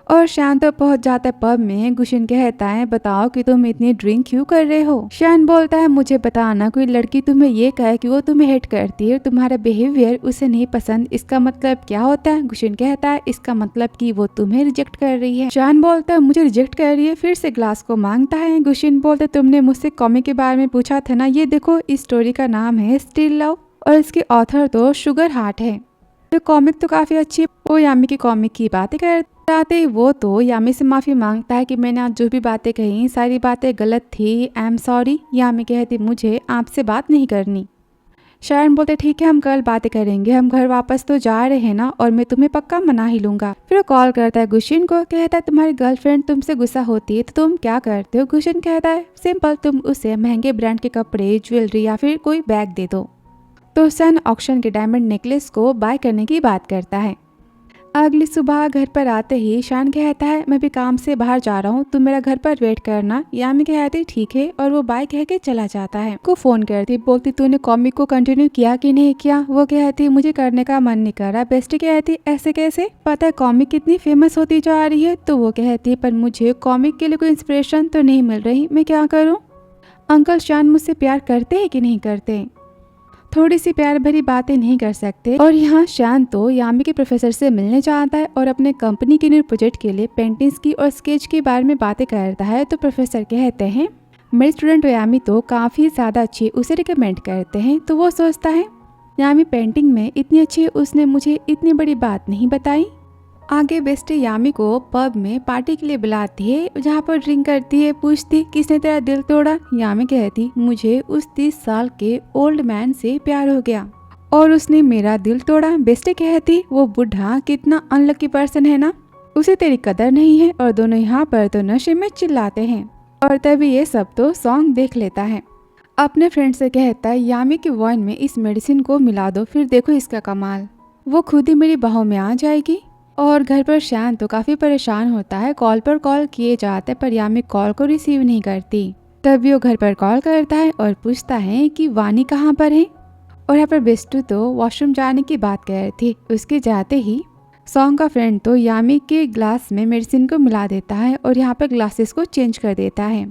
और शान तो पहुंच जाता है पब में। गुशिन कहता है बताओ कि तुम इतनी ड्रिंक क्यों कर रहे हो। शान बोलता है मुझे बताना कोई लड़की तुम्हें ये कहे कि वो तुम्हें हेट करती है, तुम्हारा बिहेवियर उसे नहीं पसंद, इसका मतलब क्या होता है। गुशिन कहता है इसका मतलब कि वो तुम्हें रिजेक्ट कर रही है। शान बोलता है मुझे रिजेक्ट कर रही है। फिर से ग्लास को मांगता है। गुशिन बोलता है तुमने मुझसे कॉमिक के बारे में पूछा था ना, ये देखो इस स्टोरी का नाम है स्टिल लव और इसके ऑथर तो शुगर हार्ट है। तो कॉमिक तो काफी अच्छी है। वो यामी की कॉमिक की बातें करते ही वो तो यामी से माफी मांगता है कि मैंने आज जो भी बातें कही सारी बातें गलत थी, आई एम सॉरी। यामी कहती मुझे आपसे बात नहीं करनी। शायन बोलते ठीक है हम कल बातें करेंगे, हम घर वापस तो जा रहे हैं ना और मैं तुम्हें पक्का मना ही लूंगा। फिर वो कॉल करता है गुशिन को, कहता है तुम्हारी गर्लफ्रेंड तुमसे गुस्सा होती है तो तुम क्या करते हो। गुशिन कहता है सिंपल, तुम उसे महंगे ब्रांड के कपड़े, ज्वेलरी या फिर कोई बैग दे दो। तो सन ऑक्शन के डायमंड नेकलेस को बाय करने की बात करता है। अगली सुबह घर पर आते ही शान कहता है मैं भी काम से बाहर जा रहा हूँ, तुम मेरा घर पर वेट करना। यामी कहती ठीक है और वो बाय कह के चला जाता है। को फोन करती, बोलती तूने कॉमिक को कंटिन्यू किया कि नहीं किया। वो कहती मुझे करने का मन नहीं कर रहा। बेस्टी कहती ऐसे कैसे, पता है कॉमिक कितनी फेमस होती जा रही है। तो वो कहती पर मुझे कॉमिक के लिए कोई इंस्पिरेशन तो नहीं मिल रही, मैं क्या करूँ। अंकल शान मुझसे प्यार करते हैं कि नहीं करते, थोड़ी सी प्यार भरी बातें नहीं कर सकते। और यहाँ शान तो यामी के प्रोफेसर से मिलने जाता है और अपने कंपनी के न्यू प्रोजेक्ट के लिए पेंटिंग्स की और स्केच के बारे में बातें करता है। तो प्रोफेसर कहते हैं मेरे स्टूडेंट यामी तो काफ़ी ज़्यादा अच्छी, उसे रिकमेंड करते हैं। तो वो सोचता है यामी पेंटिंग में इतनी अच्छी, उसने मुझे इतनी बड़ी बात नहीं बताई। आगे बेस्टी यामी को पब में पार्टी के लिए बुलाती है जहाँ पर ड्रिंक करती है। पूछती किसने तेरा दिल तोड़ा। यामी कहती मुझे उस 30 साल के ओल्ड मैन से प्यार हो गया और उसने मेरा दिल तोड़ा। बेस्टी कहती वो बुढ़ा कितना अनलकी पर्सन है ना, उसे तेरी कदर नहीं है। और दोनों यहाँ पर तो नशे में चिल्लाते हैं। और तभी ये सब तो सॉन्ग देख लेता है। अपने फ्रेंड से कहता है यामी के वाइन में इस मेडिसिन को मिला दो, फिर देखो इसका कमाल, वो खुद ही मेरी बाहों में आ जाएगी। और घर पर शान तो काफी परेशान होता है। कॉल पर कॉल किए जाते पर यामी कॉल को रिसीव नहीं करती। तभी वो घर पर कॉल करता है और पूछता है कि वानी कहाँ पर है। और यहाँ पर बेस्टू तो वॉशरूम जाने की बात कह रही थी। उसके जाते ही सॉन्ग का फ्रेंड तो यामी के ग्लास में मेडिसिन को मिला देता है और यहाँ पर ग्लासेस को चेंज कर देता है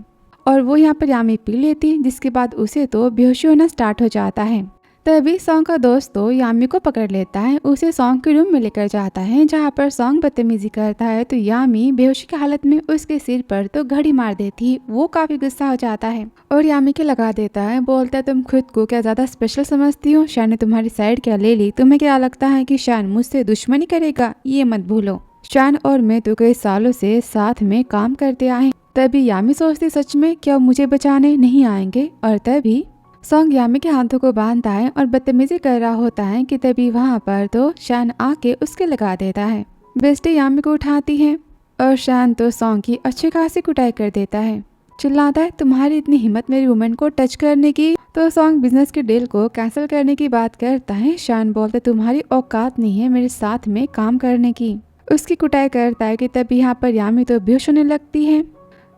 और वो यहाँ पर यामी पी लेती, जिसके बाद उसे तो बेहोशी होना स्टार्ट हो जाता है। तभी सॉन्ग का दोस्त तो यामी को पकड़ लेता है, उसे सॉन्ग के रूम में लेकर जाता है जहाँ पर सॉन्ग बदतमीजी करता है। तो यामी बेहोशी की हालत में उसके सिर पर तो घड़ी मार देती है। वो काफी गुस्सा हो जाता है और यामी के लगा देता है। बोलता है तुम खुद को क्या ज्यादा स्पेशल समझती हो, शान ने तुम्हारी साइड क्या ले ली, तुम्हें क्या लगता है कि शान मुझसे दुश्मनी करेगा, ये मत भूलो। शान और मैं तो कई सालों से साथ में काम करते आए। तभी यामी सोचती सच में क्या मुझे बचाने नहीं आएंगे। और तभी सॉन्ग यामी के हाथों को बांधता है और बदतमीजी कर रहा होता है कि तभी वहाँ पर तो शान आके उसके लगा देता है। बेस्टी यामी को उठाती है और शान तो सॉन्ग की अच्छी खासी कुटाई कर देता है। चिल्लाता है, तुम्हारी इतनी हिम्मत मेरी वुमेन को टच करने की। तो सॉन्ग बिजनेस के डील को कैंसिल करने की बात करता है। शान बोलता है, तुम्हारी औकात नहीं है मेरे साथ में काम करने की। उसकी कुटाई करता है कि तभी यहाँ पर यामी तो बेहोश होने लगती है।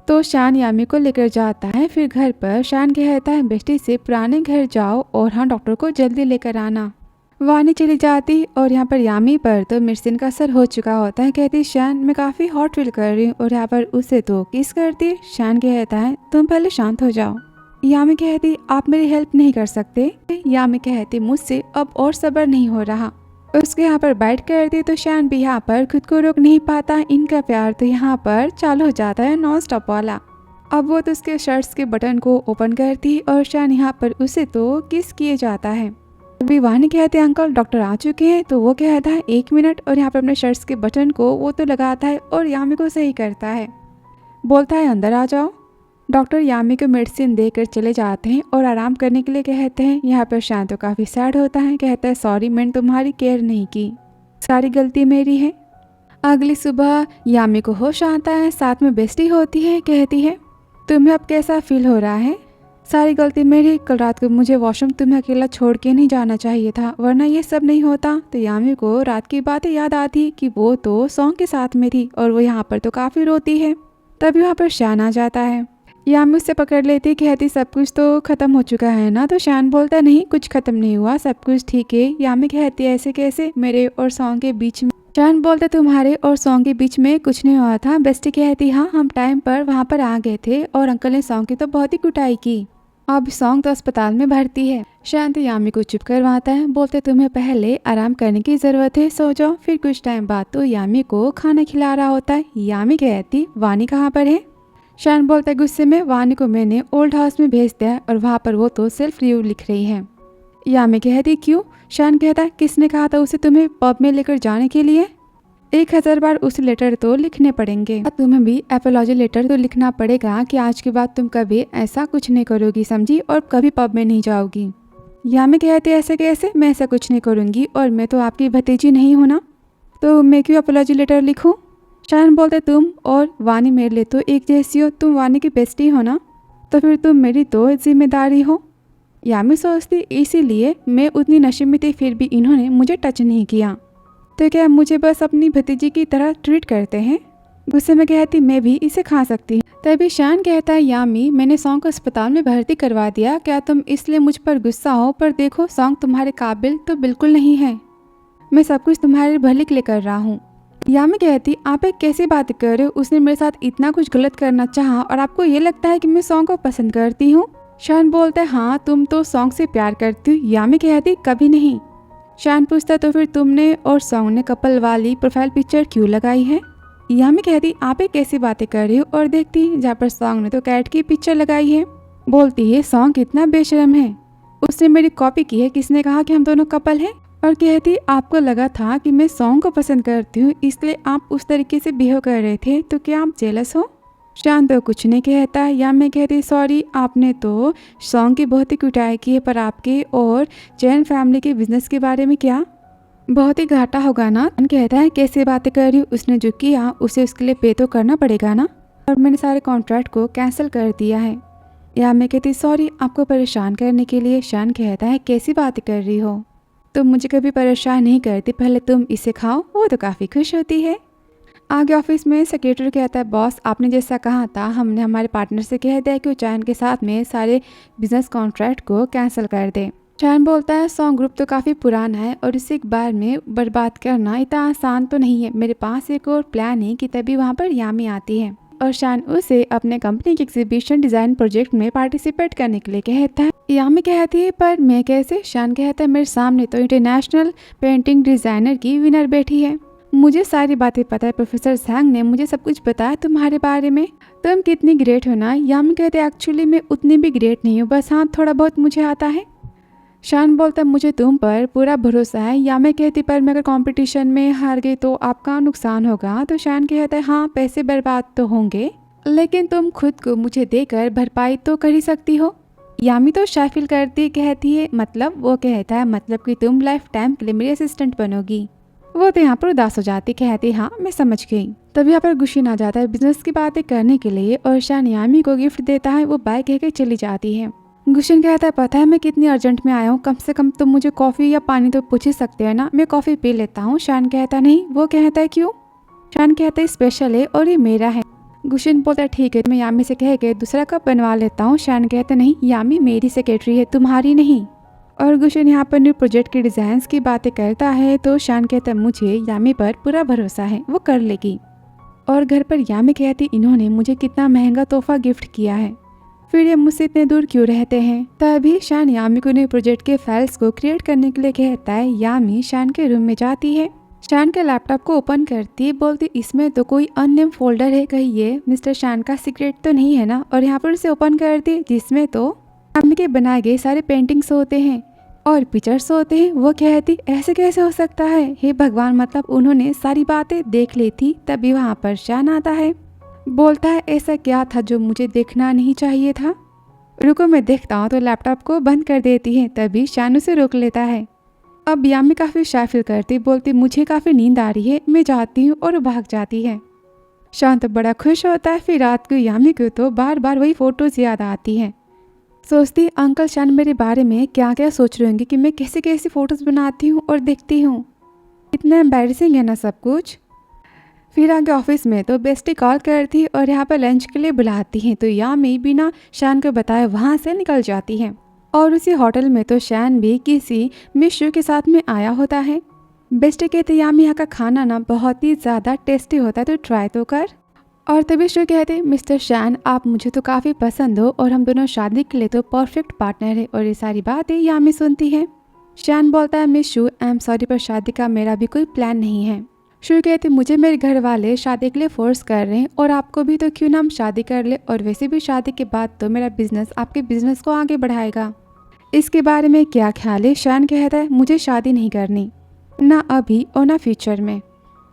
तो शान यामी को लेकर जाता है। फिर घर पर शान कहता है, बेस्टी से पुराने घर जाओ और हाँ डॉक्टर को जल्दी लेकर आना। वानी चली जाती और यहाँ पर यामी पर तो मेडिसिन का असर हो चुका होता है। कहती, शान मैं काफ़ी हॉट फील कर रही हूँ। और यहाँ पर उसे तो किस करती। शान कहता है, तुम पहले शांत हो जाओ। यामी कहती, आप मेरी हेल्प नहीं कर सकते। यामी कहती, मुझसे अब और सब्र नहीं हो रहा। उसके यहाँ पर बैठ करती तो शान भी यहाँ पर खुद को रोक नहीं पाता। इनका प्यार तो यहाँ पर चालू हो जाता है नॉन स्टॉप वाला। अब वो तो उसके शर्ट्स के बटन को ओपन करती और शान यहाँ पर उसे तो किस किए जाता है। अभी वानी कहते हैं, अंकल डॉक्टर आ चुके हैं। तो वो कहता है, 1 मिनट। और यहाँ पर अपने शर्ट्स के बटन को वो तो लगाता है और यामी को सही करता है। बोलता है, अंदर आ जाओ। डॉक्टर यामी को मेडिसिन देकर चले जाते हैं और आराम करने के लिए कहते हैं। यहाँ पर शान तो काफ़ी सैड होता है। कहता है, सॉरी मैंने तुम्हारी केयर नहीं की, सारी गलती मेरी है। अगली सुबह यामी को होश आता है, साथ में बेस्टी होती है। कहती है, तुम्हें अब कैसा फील हो रहा है। सारी गलती मेरी। कल रात को मुझे वॉशरूम तुम्हें अकेला छोड़ के नहीं जाना चाहिए था, वरना ये सब नहीं होता। तो यामी को रात की बातें याद आती कि वो तो सॉन्ग के साथ में थी और वो यहाँ पर तो काफ़ी रोती है। तभी वहाँ पर शान आ जाता है। यामी उससे पकड़ लेती, कहती, सब कुछ तो ख़त्म हो चुका है ना। तो शान बोलता, नहीं कुछ ख़त्म नहीं हुआ, सब कुछ ठीक है। यामी कहती है, ऐसे कैसे, मेरे और सॉन्ग के बीच में। शान बोलता, तुम्हारे और सॉन्ग के बीच में कुछ नहीं हुआ था। बेस्टी कहती, हाँ हम टाइम पर वहाँ पर आ गए थे और अंकल ने सॉन्ग की तो बहुत ही कुटाई की। अब सॉन्ग तो अस्पताल में भर्ती है। शान तो यामी को चुप करवाता है। बोलते, तुम्हें पहले आराम करने की ज़रूरत है, सो जाओ। फिर कुछ टाइम बाद तो यामी को खाना खिला रहा होता है। यामी कहती, वानी कहाँ पर है। शान बोलता है गुस्से में, वानी को मैंने ओल्ड हाउस में भेज दिया और वहाँ पर वो तो सेल्फ रिव्यू लिख रही है। यामी कहती, क्यों। शान कहता है, किसने कहा था उसे तुम्हें पब में लेकर जाने के लिए। 1000 बार उसे लेटर तो लिखने पड़ेंगे। अब तुम्हें भी एपोलॉजी लेटर तो लिखना पड़ेगा कि आज के बाद तुम कभी ऐसा कुछ नहीं करोगी, समझी, और कभी पब में नहीं जाओगी। यामी कहते, ऐसे कैसे, मैं ऐसा कुछ नहीं करूँगी और मैं तो आपकी भतीजी नहीं हूँ ना, तो मैं क्यों एपोलॉजी लेटर लिखूँ। शान बोलते, तुम और वानी मेरे लिए तो एक जैसी हो, तुम वानी की बेस्टी हो ना, तो फिर तुम मेरी तो जिम्मेदारी हो। यामी सोचती, इसीलिए मैं उतनी नशे में थी फिर भी इन्होंने मुझे टच नहीं किया, तो क्या मुझे बस अपनी भतीजी की तरह ट्रीट करते हैं। गुस्से में कहती, मैं भी इसे खा सकती हूँ। तभी शान कहता है, यामी मैंने सॉन्ग को अस्पताल में भर्ती करवा दिया, क्या तुम इसलिए मुझ पर गुस्सा हो। पर देखो सॉन्ग तुम्हारे काबिल तो बिल्कुल नहीं है, मैं सब कुछ तुम्हारे भले के लिए कर रहा हूँ। यामी कहती, आप एक कैसी बात कर रहे हो, उसने मेरे साथ इतना कुछ गलत करना चाहा और आपको ये लगता है कि मैं सॉन्ग को पसंद करती हूँ। शान बोलता है, हाँ तुम तो सॉन्ग से प्यार करती हो। यामी कहती, कभी नहीं। शान पूछता, तो फिर तुमने और सॉन्ग ने कपल वाली प्रोफाइल पिक्चर क्यों लगाई है। यामी कहती, आप एक कैसी बातें कर रही हो। और देखती जहाँ पर सॉन्ग ने तो कैट की पिक्चर लगाई है। बोलती है, सॉन्ग कितना बेशरम है, उसने मेरी कॉपी की है, किसने कहा कि हम दोनों कपल हैं। और कहती, आपको लगा था कि मैं सॉन्ग को पसंद करती हूँ इसलिए आप उस तरीके से बिहेव कर रहे थे, तो क्या आप जेलस हो। शान तो कुछ नहीं कहता। यामी कहती, सॉरी, आपने तो सॉन्ग की बहुत ही कुटाई की है, पर आपके और जैन फैमिली के बिजनेस के बारे में क्या, बहुत ही घाटा होगा ना। कहता है, कैसे बातें कर रही हूँ, उसने जो किया उसे उसके लिए पे तो करना पड़ेगा ना, और मैंने सारे कॉन्ट्रैक्ट को कैंसिल कर दिया है। यामी कहती, सॉरी आपको परेशान करने के लिए। शान कहता है, कैसी बातें कर रही हो, तुम मुझे कभी परेशान नहीं करती, पहले तुम इसे खाओ। वो तो काफ़ी खुश होती है। आगे ऑफिस में सेक्रेटरी कहता है, बॉस आपने जैसा कहा था हमने हमारे पार्टनर से कह दिया कि वो चैन के साथ में सारे बिजनेस कॉन्ट्रैक्ट को कैंसिल कर दे। चैन बोलता है, सॉन्ग ग्रुप तो काफ़ी पुराना है और इसे एक बार में बर्बाद करना इतना आसान तो नहीं है, मेरे पास एक और प्लान है। कि तभी वहाँ पर यामी आती है और शान उसे अपने कंपनी के एग्जीबिशन डिज़ाइन प्रोजेक्ट में पार्टिसिपेट करने के लिए कहता है। यामी कहती है, पर मैं कैसे। शान कहता है, मेरे सामने तो इंटरनेशनल पेंटिंग डिज़ाइनर की विनर बैठी है, मुझे सारी बातें पता है, प्रोफेसर जैंग ने मुझे सब कुछ बताया तुम्हारे बारे में, तुम कितनी ग्रेट हो ना। यामी कहते हैं, एक्चुअली मैं उतनी भी ग्रेट नहीं हूँ, बस हाँ थोड़ा बहुत मुझे आता है। शान बोलता, मुझे तुम पर पूरा भरोसा है। यामी कहती, पर मैं अगर कंपटीशन में हार गई तो आपका नुकसान होगा। तो शान कहता है, हाँ पैसे बर्बाद तो होंगे, लेकिन तुम खुद को मुझे देकर भरपाई तो कर ही सकती हो। यामी तो शाय फील करती कहती है मतलब, वो कहता है मतलब कि तुम लाइफ टाइम के लिए मेरी असिस्टेंट बनोगी। वो तो यहाँ पर उदास हो जाती, कहती हाँ मैं समझ गई। तब यहाँ पर गुशिन आ जाता है बिजनेस की बातें करने के लिए और शान यामी को गिफ्ट देता है। वो बाय कह के चली जाती है। गुशिन कहता है पता है मैं कितनी अर्जेंट में आया हूँ, कम से कम तुम मुझे कॉफी या पानी तो पूछ ही सकते हो ना, मैं कॉफी पी लेता हूँ। शान कहता नहीं। वो कहता है क्यों? शान कहता है स्पेशल है और ये मेरा है। गुशिन बोलता है ठीक है, मैं यामी से कह के दूसरा कप बनवा लेता हूँ। शान कहता नहीं, यामी मेरी सेक्रेटरी है, तुम्हारी नहीं। और गुशिन यहाँ पर न्यू प्रोजेक्ट के डिजाइन्स की बातें करता है तो शान कहता है मुझे यामी पर पूरा भरोसा है, वो कर लेगी। और घर पर यामी कहती इन्होंने मुझे कितना महंगा तोहफा गिफ्ट किया है, फिर ये मुझसे इतने दूर क्यों रहते हैं। तभी शान यामी को न्यू प्रोजेक्ट के फाइल्स को क्रिएट करने के लिए कहता है। यामी शान के रूम में जाती है, शान के लैपटॉप को ओपन करती है, बोलती इसमें तो कोई अननेम फोल्डर है, कहीं ये मिस्टर शान का सीक्रेट तो नहीं है ना। और यहाँ पर उसे ओपन करती है जिसमें तो यामी के बनाए गए सारे पेंटिंग्स होते हैं और पिक्चर्स होते हैं। वो कहती ऐसे कैसे हो सकता है, हे भगवान, मतलब उन्होंने सारी बातें देख ली थी। तभी वहाँ पर शान आता है, बोलता है ऐसा क्या था जो मुझे देखना नहीं चाहिए था, रुको मैं देखता हूँ। तो लैपटॉप को बंद कर देती है। तभी शान उसे रोक लेता है। अब यामी काफ़ी शाय फील करती, बोलती मुझे काफ़ी नींद आ रही है, मैं जाती हूँ, और भाग जाती है। शान तो बड़ा खुश होता है। फिर रात को यामी को तो बार बार वही फोटोज याद आती हैं। सोचती अंकल शान मेरे बारे में क्या क्या सोच रहे होंगे कि मैं कैसे कैसे फोटोज बनाती हूँ और देखती हूँ, इतना एम्बैरेसिंग है ना सब कुछ। फिर आगे ऑफिस में तो बेस्टी कॉल करती और यहाँ पर लंच के लिए बुलाती हैं। तो यामी बिना शान को बताए वहाँ से निकल जाती है। और उसी होटल में तो शान भी किसी मिशू के साथ में आया होता है। बेस्टी कहते यामी यहाँ का खाना ना बहुत ही ज़्यादा टेस्टी होता है, तो ट्राई तो कर। और तभी शो कहते मिस्टर शान आप मुझे तो काफ़ी पसंद हो और हम दोनों शादी के लिए तो परफेक्ट पार्टनर है। और ये सारी बातें यामी सुनती है। शान बोलता है miss shoe I am sorry पर शादी का मेरा भी कोई प्लान नहीं है। शू कहते मुझे मेरे घर वाले शादी के लिए फोर्स कर रहे हैं और आपको भी, तो क्यों ना हम शादी कर ले, और वैसे भी शादी के बाद तो मेरा बिजनेस आपके बिजनेस को आगे बढ़ाएगा, इसके बारे में क्या ख्याल है। शान कहता है मुझे शादी नहीं करनी, ना अभी और ना फ्यूचर में,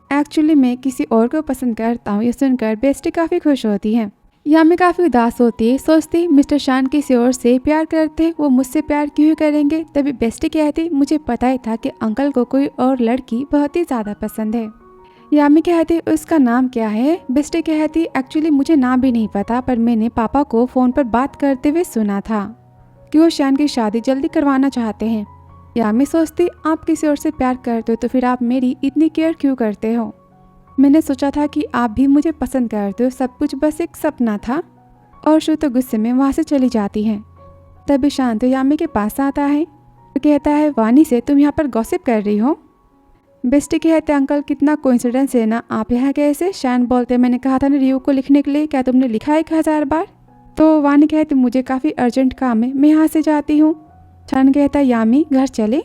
एक्चुअली मैं किसी और को पसंद करता हूँ। ये सुनकर बेस्टी काफ़ी खुश होती है। यामी काफ़ी उदास होती है, सोचती मिस्टर शान किसी और से प्यार करते हैं, वो मुझसे प्यार क्यों करेंगे। तभी बेस्टी कहती मुझे पता ही था कि अंकल को कोई और लड़की बहुत ही ज़्यादा पसंद है। यामी कहती उसका नाम क्या है। बेस्टी कहती एक्चुअली मुझे नाम भी नहीं पता, पर मैंने पापा को फ़ोन पर बात करते हुए सुना था कि वो शान की शादी जल्दी करवाना चाहते हैं। यामी सोचती आप किसी और से प्यार करते हो तो फिर आप मेरी इतनी केयर क्यों करते हो, मैंने सोचा था कि आप भी मुझे पसंद करते हो, सब कुछ बस एक सपना था। और शू तो गुस्से में वहाँ से चली जाती है। तभी शांत यामी के पास आता है और कहता है वानी से तुम यहाँ पर गॉसिप कर रही हो। बेस्टी कहते अंकल कितना कोइंसिडेंस है ना, आप यहाँ कैसे। शान बोलते मैंने कहा था ना रियो को लिखने के लिए, क्या तुमने लिखा 1000 बार। तो वानी कहते मुझे काफ़ी अर्जेंट काम है, मैं यहाँ से जाती हूँ। शान कहता यामी घर चले।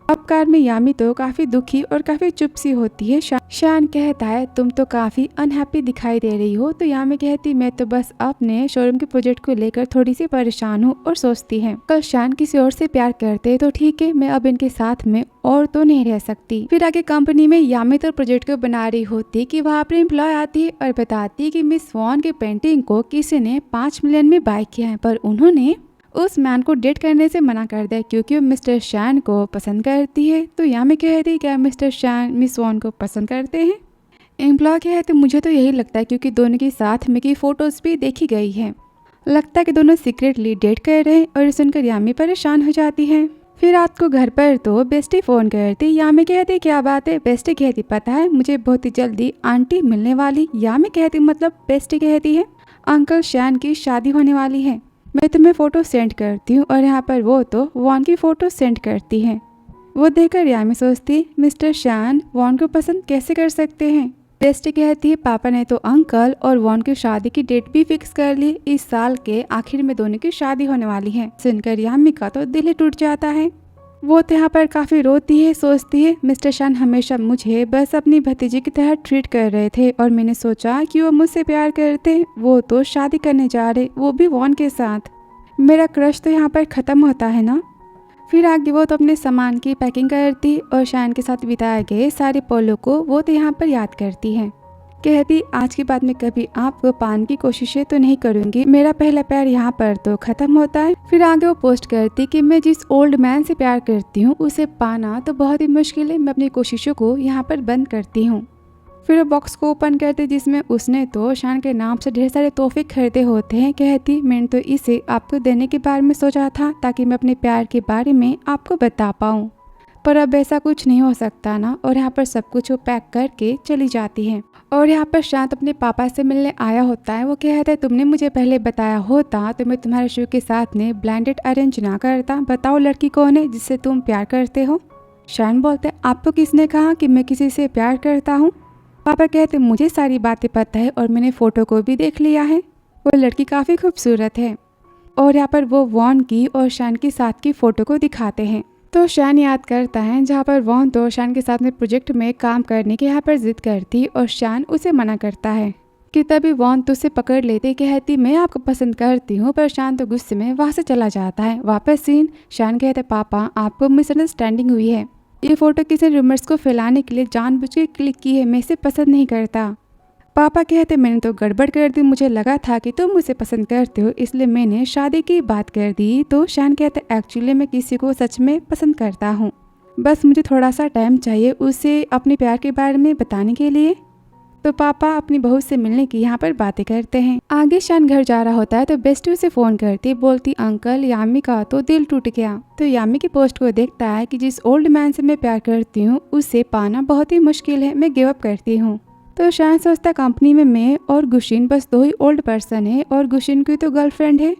अब कार में यामी तो काफ़ी दुखी और काफ़ी चुप सी होती है। शान कहता है तुम तो काफ़ी अनहैप्पी दिखाई दे रही हो। तो यामी कहती मैं तो बस अपने शोरूम के प्रोजेक्ट को लेकर थोड़ी सी परेशान हूँ। और सोचती है कल शान किसी और से प्यार करते तो ठीक है, मैं अब इनके साथ में और तो नहीं रह सकती। फिर आगे कंपनी में यामी तो प्रोजेक्ट को बना रही होती कि वहाँ पर एम्प्लॉय आती है और बताती कि मिस वॉन की पेंटिंग को किसी ने 5 मिलियन में बाय किया है, पर उन्होंने उस मैन को डेट करने से मना कर दिया क्योंकि वो मिस्टर शान को पसंद करती है। तो यामी कहती क्या मिस्टर शान मिस वॉन को पसंद करते हैं। एम्प्लॉय कहते मुझे तो यही लगता है क्योंकि दोनों के साथ में की फ़ोटोज़ भी देखी गई है, लगता है कि दोनों सीक्रेटली डेट कर रहे हैं। और सुनकर यामी परेशान हो जाती है। फिर रात को घर पर तो बेस्टी फ़ोन करती। यामी कहती क्या बात है। बेस्टी कहती पता है मुझे बहुत ही जल्दी आंटी मिलने वाली। यामी कहती मतलब। बेस्टी कहती है अंकल शान की शादी होने वाली है, मैं तुम्हें फ़ोटो सेंड करती हूँ। और यहाँ पर वो तो वॉन की फ़ोटो सेंड करती है। वो देखकर यामी सोचती मिस्टर शान वॉन को पसंद कैसे कर सकते हैं। बेस्टी कहती है पापा ने तो अंकल और वॉन की शादी की डेट भी फिक्स कर ली, इस साल के आखिर में दोनों की शादी होने वाली है। सुनकर यामी का तो दिल ही टूट जाता है। वो तो यहाँ पर काफ़ी रोती है, सोचती है मिस्टर शान हमेशा मुझे बस अपनी भतीजी की तरह ट्रीट कर रहे थे और मैंने सोचा कि वो मुझसे प्यार करते, वो तो शादी करने जा रहे, वो भी वॉन के साथ, मेरा क्रश तो यहाँ पर ख़त्म होता है ना। फिर आगे वो तो अपने सामान की पैकिंग करती और शान के साथ बिताए गए सारे पलों को वो तो यहाँ पर याद करती है। कहती आज के बाद में कभी आपको पाने की कोशिशें तो नहीं करूंगी, मेरा पहला प्यार यहाँ पर तो खत्म होता है। फिर आगे वो पोस्ट करती कि मैं जिस ओल्ड मैन से प्यार करती हूँ उसे पाना तो बहुत ही मुश्किल है, मैं अपनी कोशिशों को यहाँ पर बंद करती हूँ। फिर वो बॉक्स को ओपन करती जिसमें उसने तो शान के नाम से ढेर सारे तोहफे खरीदे होते हैं। कहती मैंने तो इसे आपको देने के बारे में सोचा था ताकि मैं अपने प्यार के बारे में आपको बता पाऊँ, पर अब ऐसा कुछ नहीं हो सकता ना। और यहाँ पर सब कुछ वो पैक करके चली जाती है। और यहाँ पर शांत अपने पापा से मिलने आया होता है। वो कहता है तुमने मुझे पहले बताया होता तो मैं तुम्हारे शो के साथ में ब्लाइंड डेट अरेंज ना करता। बताओ लड़की कौन है जिससे तुम प्यार करते हो। शान बोलते हैं आपको किसने कहा कि मैं किसी से प्यार करता हूँ। पापा कहते मुझे सारी बातें पता है और मैंने फोटो को भी देख लिया है, वो लड़की काफ़ी खूबसूरत है। और यहाँ पर वो वॉन की और शान के साथ की फ़ोटो को दिखाते हैं। तो शान याद करता है जहाँ पर वॉन तो शान के साथ में प्रोजेक्ट में काम करने की यहाँ पर जिद करती और शान उसे मना करता है कि तभी वॉन तो उसे पकड़ लेते। कहती मैं आपको पसंद करती हूँ, पर शान तो गुस्से में वहाँ से चला जाता है। वापस सीन शान कहते पापा आपको मिसअंडरस्टैंडिंग हुई है, ये फ़ोटो किसी रूमर्स को फैलाने के लिए जानबूझ के क्लिक की है, मैं इसे पसंद नहीं करता। पापा कहते मैंने तो गड़बड़ कर दी, मुझे लगा था कि तुम मुझे पसंद करते हो इसलिए मैंने शादी की बात कर दी। तो शान कहते एक्चुअली मैं किसी को सच में पसंद करता हूँ, बस मुझे थोड़ा सा टाइम चाहिए उसे अपने प्यार के बारे में बताने के लिए। तो पापा अपनी बहू से मिलने की यहाँ पर बातें करते हैं। आगे शान घर जा रहा होता है तो बेस्टी उसे फोन करती, बोलती अंकल यामी का तो दिल टूट गया। तो यामी की पोस्ट को देखता है कि जिस ओल्ड मैन से मैं प्यार करती हूँ उसे पाना बहुत ही मुश्किल है, मैं गिव अप करती हूँ। तो शान सोचता कंपनी में मैं और गुशिन बस दो ही ओल्ड पर्सन है और गुशिन की तो गर्लफ्रेंड है,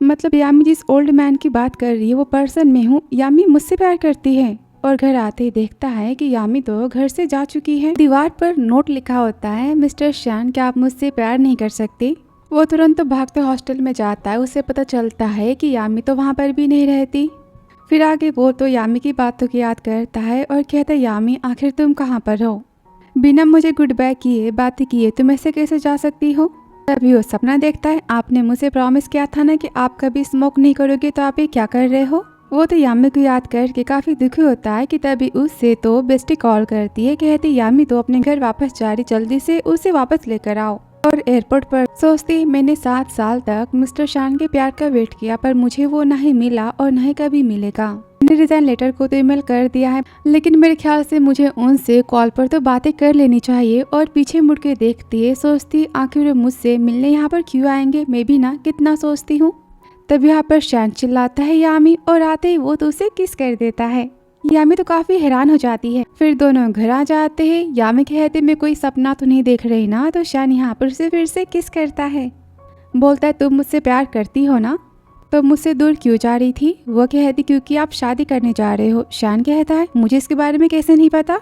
मतलब यामी जिस ओल्ड मैन की बात कर रही है वो पर्सन में हूँ, यामी मुझसे प्यार करती है। और घर आते ही देखता है कि यामी तो घर से जा चुकी है। दीवार पर नोट लिखा होता है मिस्टर शान क्या आप मुझसे प्यार नहीं कर सकते। वो तुरंत तो भागते हॉस्टल में जाता है, उसे पता चलता है कि यामी तो वहाँ पर भी नहीं रहती। फिर आगे वो तो यामी की बातों की याद करता है और कहता है यामी आखिर तुम कहाँ पर हो, बिना मुझे गुड बाय किए बातें किए तुम ऐसे कैसे जा सकती हो। तभी वो सपना देखता है आपने मुझे प्रॉमिस किया था ना कि आप कभी स्मोक नहीं करोगे, तो आप ये क्या कर रहे हो। वो तो यामी को याद करके काफी दुखी होता है कि तभी उससे तो बेस्टी कॉल करती है। कहती यामी तो अपने घर वापस जा रही, जल्दी से उसे वापस लेकर आओ। और एयरपोर्ट पर सोचती मैंने 7 साल तक मिस्टर शान के प्यार का वेट किया पर मुझे वो ना ही मिला और ना ही कभी मिलेगा। मैंने रिजाइन लेटर को तो ईमेल कर दिया है, लेकिन मेरे ख्याल से मुझे उनसे कॉल पर तो बातें कर लेनी चाहिए। और पीछे मुड़ के देखती है, सोचती आखिर वो मुझसे मिलने यहाँ पर क्यों आएंगे, मैं भी ना कितना सोचती हूँ। तब यहाँ पर शान चिल्लाता है यामी और आते ही वो तो उसे किस कर देता है। यामी तो काफी हैरान हो जाती है। फिर दोनों घर आ जाते हैं। यामी कहते मैं कोई सपना तो नहीं देख रही ना। तो शान यहाँ पर से फिर से किस करता है, बोलता है तुम मुझसे प्यार करती हो ना, तो मुझसे दूर क्यों जा रही थी। वो कहती क्योंकि आप शादी करने जा रहे हो। शान कहता है मुझे इसके बारे में कैसे नहीं पता,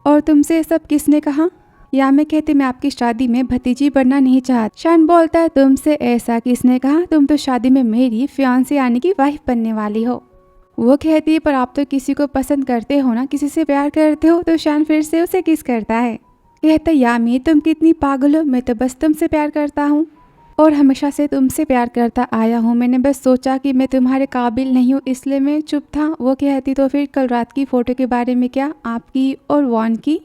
और तुमसे सब किसने कहा। यामी कहती मैं आपकी शादी में भतीजी बनना नहीं चाहती। शान बोलता है तुमसे ऐसा किसने कहा, तुम तो शादी में मेरी फियांसे यानी कि वाइफ बनने वाली हो। वो कहती है पर आप तो किसी को पसंद करते हो ना, किसी से प्यार करते हो। तो शान फिर से उसे किस करता है। कहता है यामी तुम कितनी पागल हो, मैं तो बस तुमसे प्यार करता हूँ और हमेशा से तुमसे प्यार करता आया हूँ। मैंने बस सोचा कि मैं तुम्हारे काबिल नहीं हूँ इसलिए मैं चुप था। वो कहती तो फिर कल रात की फ़ोटो के बारे में क्या, आपकी और वॉन की।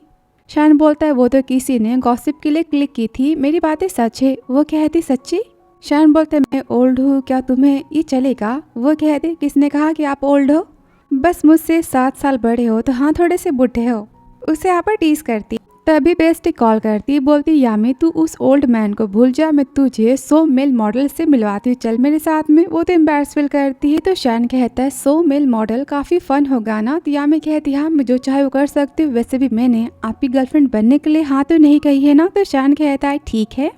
शान बोलता है वो तो किसी ने गॉसिप के लिए क्लिक की थी, मेरी बातें सच है। वो कहती सच्ची। शान बोलते मैं ओल्ड हूँ, क्या तुम्हें ये चलेगा। वो कहते किसने कहा कि आप ओल्ड हो, बस मुझसे 7 साल बड़े हो, तो हाँ थोड़े से बुढ़े हो। उसे यहाँ पर टीज करती। तभी बेस्टी कॉल करती, बोलती यामी तू उस ओल्ड मैन को भूल जा, मैं तुझे 100 मेल मॉडल से मिलवाती हूँ, चल मेरे साथ में। वो तो एम्बैरस फील करती है। तो शान कहता है 100 मेल मॉडल काफी फन होगा ना। तो यामी कहती हाँ मैं जो चाहे वो कर सकती हूँ, वैसे भी मैंने आपकी गर्लफ्रेंड बनने के लिए हाँ तो नहीं कही है ना। तो शान कहता है ठीक है।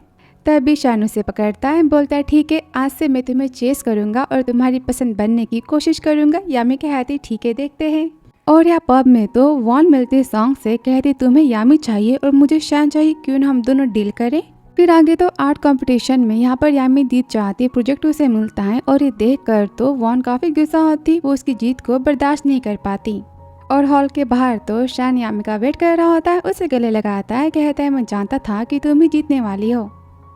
तभी शान उसे पकड़ता है, बोलता है ठीक है आज से मैं तुम्हें चेस करूंगा और तुम्हारी पसंद बनने की कोशिश करूंगा। यामी कहती ठीक है देखते हैं। और यहाँ पब में तो वॉन मिलती सॉन्ग से कहती तुम्हें यामी चाहिए और मुझे शान चाहिए, क्यों ना हम दोनों डील करें। फिर आगे तो आर्ट कंपटीशन में यहाँ पर यामी जीत जाती, प्रोजेक्ट उसे मिलता है और ये देख कर तो वॉन काफी गुस्सा होती, वो उसकी जीत को बर्दाश्त नहीं कर पाती। और हॉल के बाहर तो शान यामी का वेट कर रहा होता है, उसे गले लगाता है, कहता है मैं जानता था कि तुम ही जीतने वाली हो।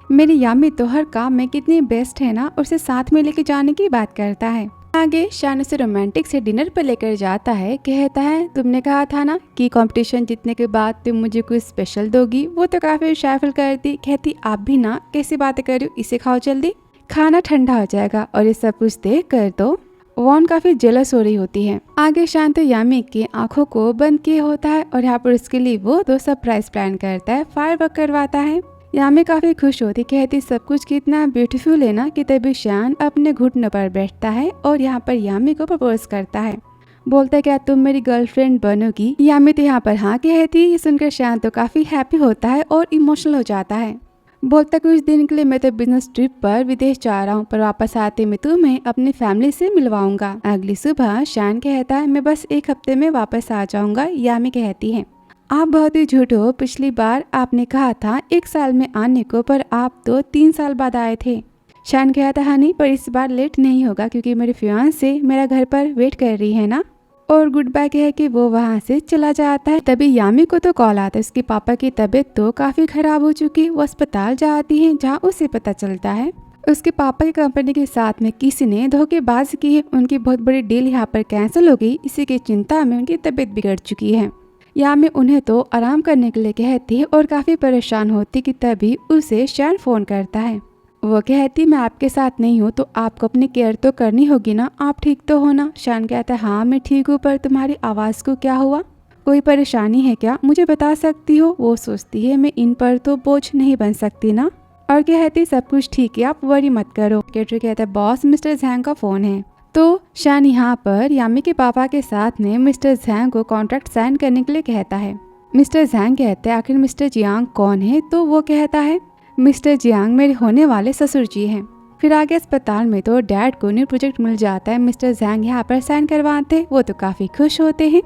मेरी यामी तो हर काम में कितनी बेस्ट है ना, और उसे साथ में लेके जाने की बात करता है। आगे शान उसे रोमांटिक से डिनर पर लेकर जाता है। कहता है तुमने कहा था ना कि कंपटीशन जीतने के बाद तुम मुझे कुछ स्पेशल दोगी। वो तो काफी शायफल करती। कहती आप भी ना कैसी बातें कर रही हो, इसे खाओ जल्दी, खाना ठंडा हो जाएगा। और ये सब कुछ देख कर तो वॉन काफी जेलस हो रही होती है। आगे शान तो यामी की आंखों को बंद किए होता है और यहाँ पर उसके लिए वो 2 सरप्राइज प्लान करता है, फायरवर्क करवाता है। यामी काफी खुश होती। कहती सब कुछ कितना ब्यूटीफुल है ना। कि तभी शान अपने घुटनों पर बैठता है और यहाँ पर यामी को प्रपोज करता है। बोलता है क्या तुम मेरी गर्लफ्रेंड बनोगी। यामी तो यहाँ पर हाँ कहती। ये सुनकर शान तो काफी हैप्पी होता है और इमोशनल हो जाता है। बोलता कुछ दिन के लिए मैं तो बिजनेस ट्रिप पर विदेश जा रहा हूँ, पर वापस आते मैं तुम्हें अपनी फैमिली से मिलवाऊंगा। अगली सुबह शान कहता है मैं बस 1 हफ्ते में वापस आ जाऊंगा। यामी कहती है आप बहुत ही झूठ हो, पिछली बार आपने कहा था 1 साल में आने को, पर आप तो 3 साल बाद आए थे। शान कहता हनी पर इस बार लेट नहीं होगा क्योंकि मेरे फियांसे मेरा घर पर वेट कर रही है ना। और गुड बाय कह के वो वहाँ से चला जाता है। तभी यामी को तो कॉल आता है। उसके पापा की तबीयत तो काफी खराब हो चुकी है। वो अस्पताल जाती है जहाँ उसे पता चलता है उसके पापा की कंपनी के साथ में किसी ने धोखेबाजी की है। उनकी बहुत बड़ी डील यहाँ पर कैंसिल हो गई। इसी की चिंता में उनकी तबीयत बिगड़ चुकी है। यामी उन्हें तो आराम करने के लिए कहती है और काफी परेशान होती कि तभी उसे शान फोन करता है। वो कहती मैं आपके साथ नहीं हूँ तो आपको अपनी केयर तो करनी होगी ना, आप ठीक तो हो ना। शान कहता है हाँ मैं ठीक हूँ, पर तुम्हारी आवाज़ को क्या हुआ, कोई परेशानी है क्या, मुझे बता सकती हो। वो सोचती है मैं इन पर तो बोझ नहीं बन सकती ना। और कहती सब कुछ ठीक है, आप वरी मत करो। सेक्रेटरी कहता है बॉस मिस्टर झैंग का फ़ोन है। तो शान यहाँ पर यामी के पापा के साथ में मिस्टर झैंग को कॉन्ट्रैक्ट साइन करने के लिए कहता है। मिस्टर झैंग कहते हैं आखिर मिस्टर जियांग कौन है। तो वो कहता है मिस्टर जियांग मेरे होने वाले ससुर जी हैं। फिर आगे अस्पताल में तो डैड को न्यू प्रोजेक्ट मिल जाता है। मिस्टर झैंग यहाँ पर साइन करवाते। वो तो काफी खुश होते हैं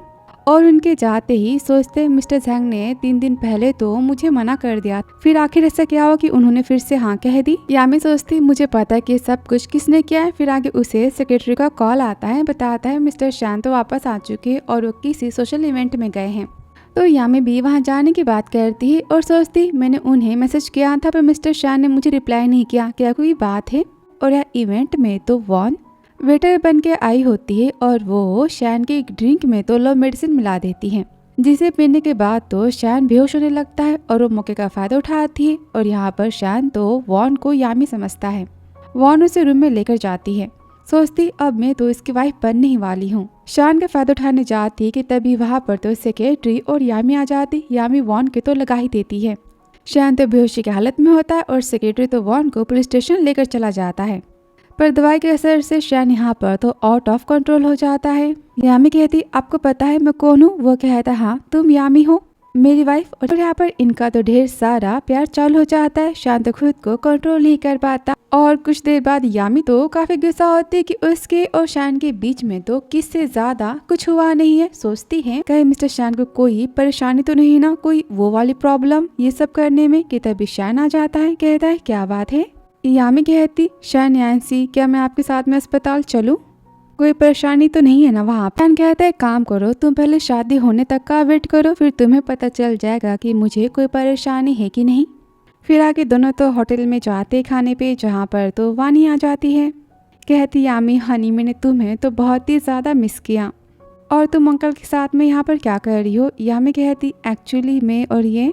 और उनके जाते ही सोचते मिस्टर झैंग ने 3 दिन पहले तो मुझे मना कर दिया, फिर आखिर ऐसा क्या हुआ कि उन्होंने फिर से हाँ कह दी। यामी सोचती मुझे पता है कि सब कुछ किसने किया है। फिर आगे उसे सेक्रेटरी का कॉल आता है, बताता है मिस्टर शान तो वापस आ चुके और वो किसी सोशल इवेंट में गए हैं। तो यामी भी वहाँ जाने की बात करती है और सोचती मैंने उन्हें मैसेज किया था पर मिस्टर शान ने मुझे रिप्लाई नहीं किया, क्या कोई बात है। और यह इवेंट में तो वॉन वेटर बन के आई होती है और वो शान की ड्रिंक में तो लव मेडिसिन मिला देती है, जिसे पीने के बाद तो शान बेहोश होने लगता है और वो मौके का फायदा उठाती है। और यहाँ पर शान तो वॉन को यामी समझता है। वॉन उसे रूम में लेकर जाती है। सोचती अब मैं तो इसकी वाइफ बनने ही वाली हूँ। शान का फायदा उठाने जाती कि तभी वहाँ पर तो सेक्रेटरी और यामी आ जाती। यामी वॉन के तो लगा ही देती है। शान तो बेहोशी की हालत में होता है और सेक्रेटरी तो वॉन को पुलिस स्टेशन लेकर चला जाता है। पर दवाई के असर से शान यहाँ पर तो आउट ऑफ कंट्रोल हो जाता है। यामी कहती आपको पता है मैं कौन हूँ। वो कहता हाँ तुम यामी हो मेरी वाइफ। और यहाँ पर इनका तो ढेर सारा प्यार चालू हो जाता है। शान तो खुद को कंट्रोल नहीं कर पाता और कुछ देर बाद यामी तो काफी गुस्सा होती है कि उसके और शान के बीच में तो किससे ज्यादा कुछ हुआ नहीं है। सोचती है कहीं मिस्टर शान को कोई परेशानी तो नहीं ना, कोई वो वाली प्रॉब्लम ये सब करने में। कि तभी शान आ जाता है, कहता है क्या बात है। यामी कहती शान यांसी क्या मैं आपके साथ में अस्पताल चलूं, कोई परेशानी तो नहीं है ना वहाँ। शान कहता है काम करो तुम पहले शादी होने तक का वेट करो, फिर तुम्हें पता चल जाएगा कि मुझे कोई परेशानी है कि नहीं। फिर आगे दोनों तो होटल में जाते खाने पे, जहाँ पर तो वानी आ जाती है। कहती यामी हनी मैंने तुम्हें तो बहुत ही ज़्यादा मिस किया और तुम अंकल के साथ में यहाँ पर क्या कर रही हो। यामी कहती एक्चुअली मैं और ये।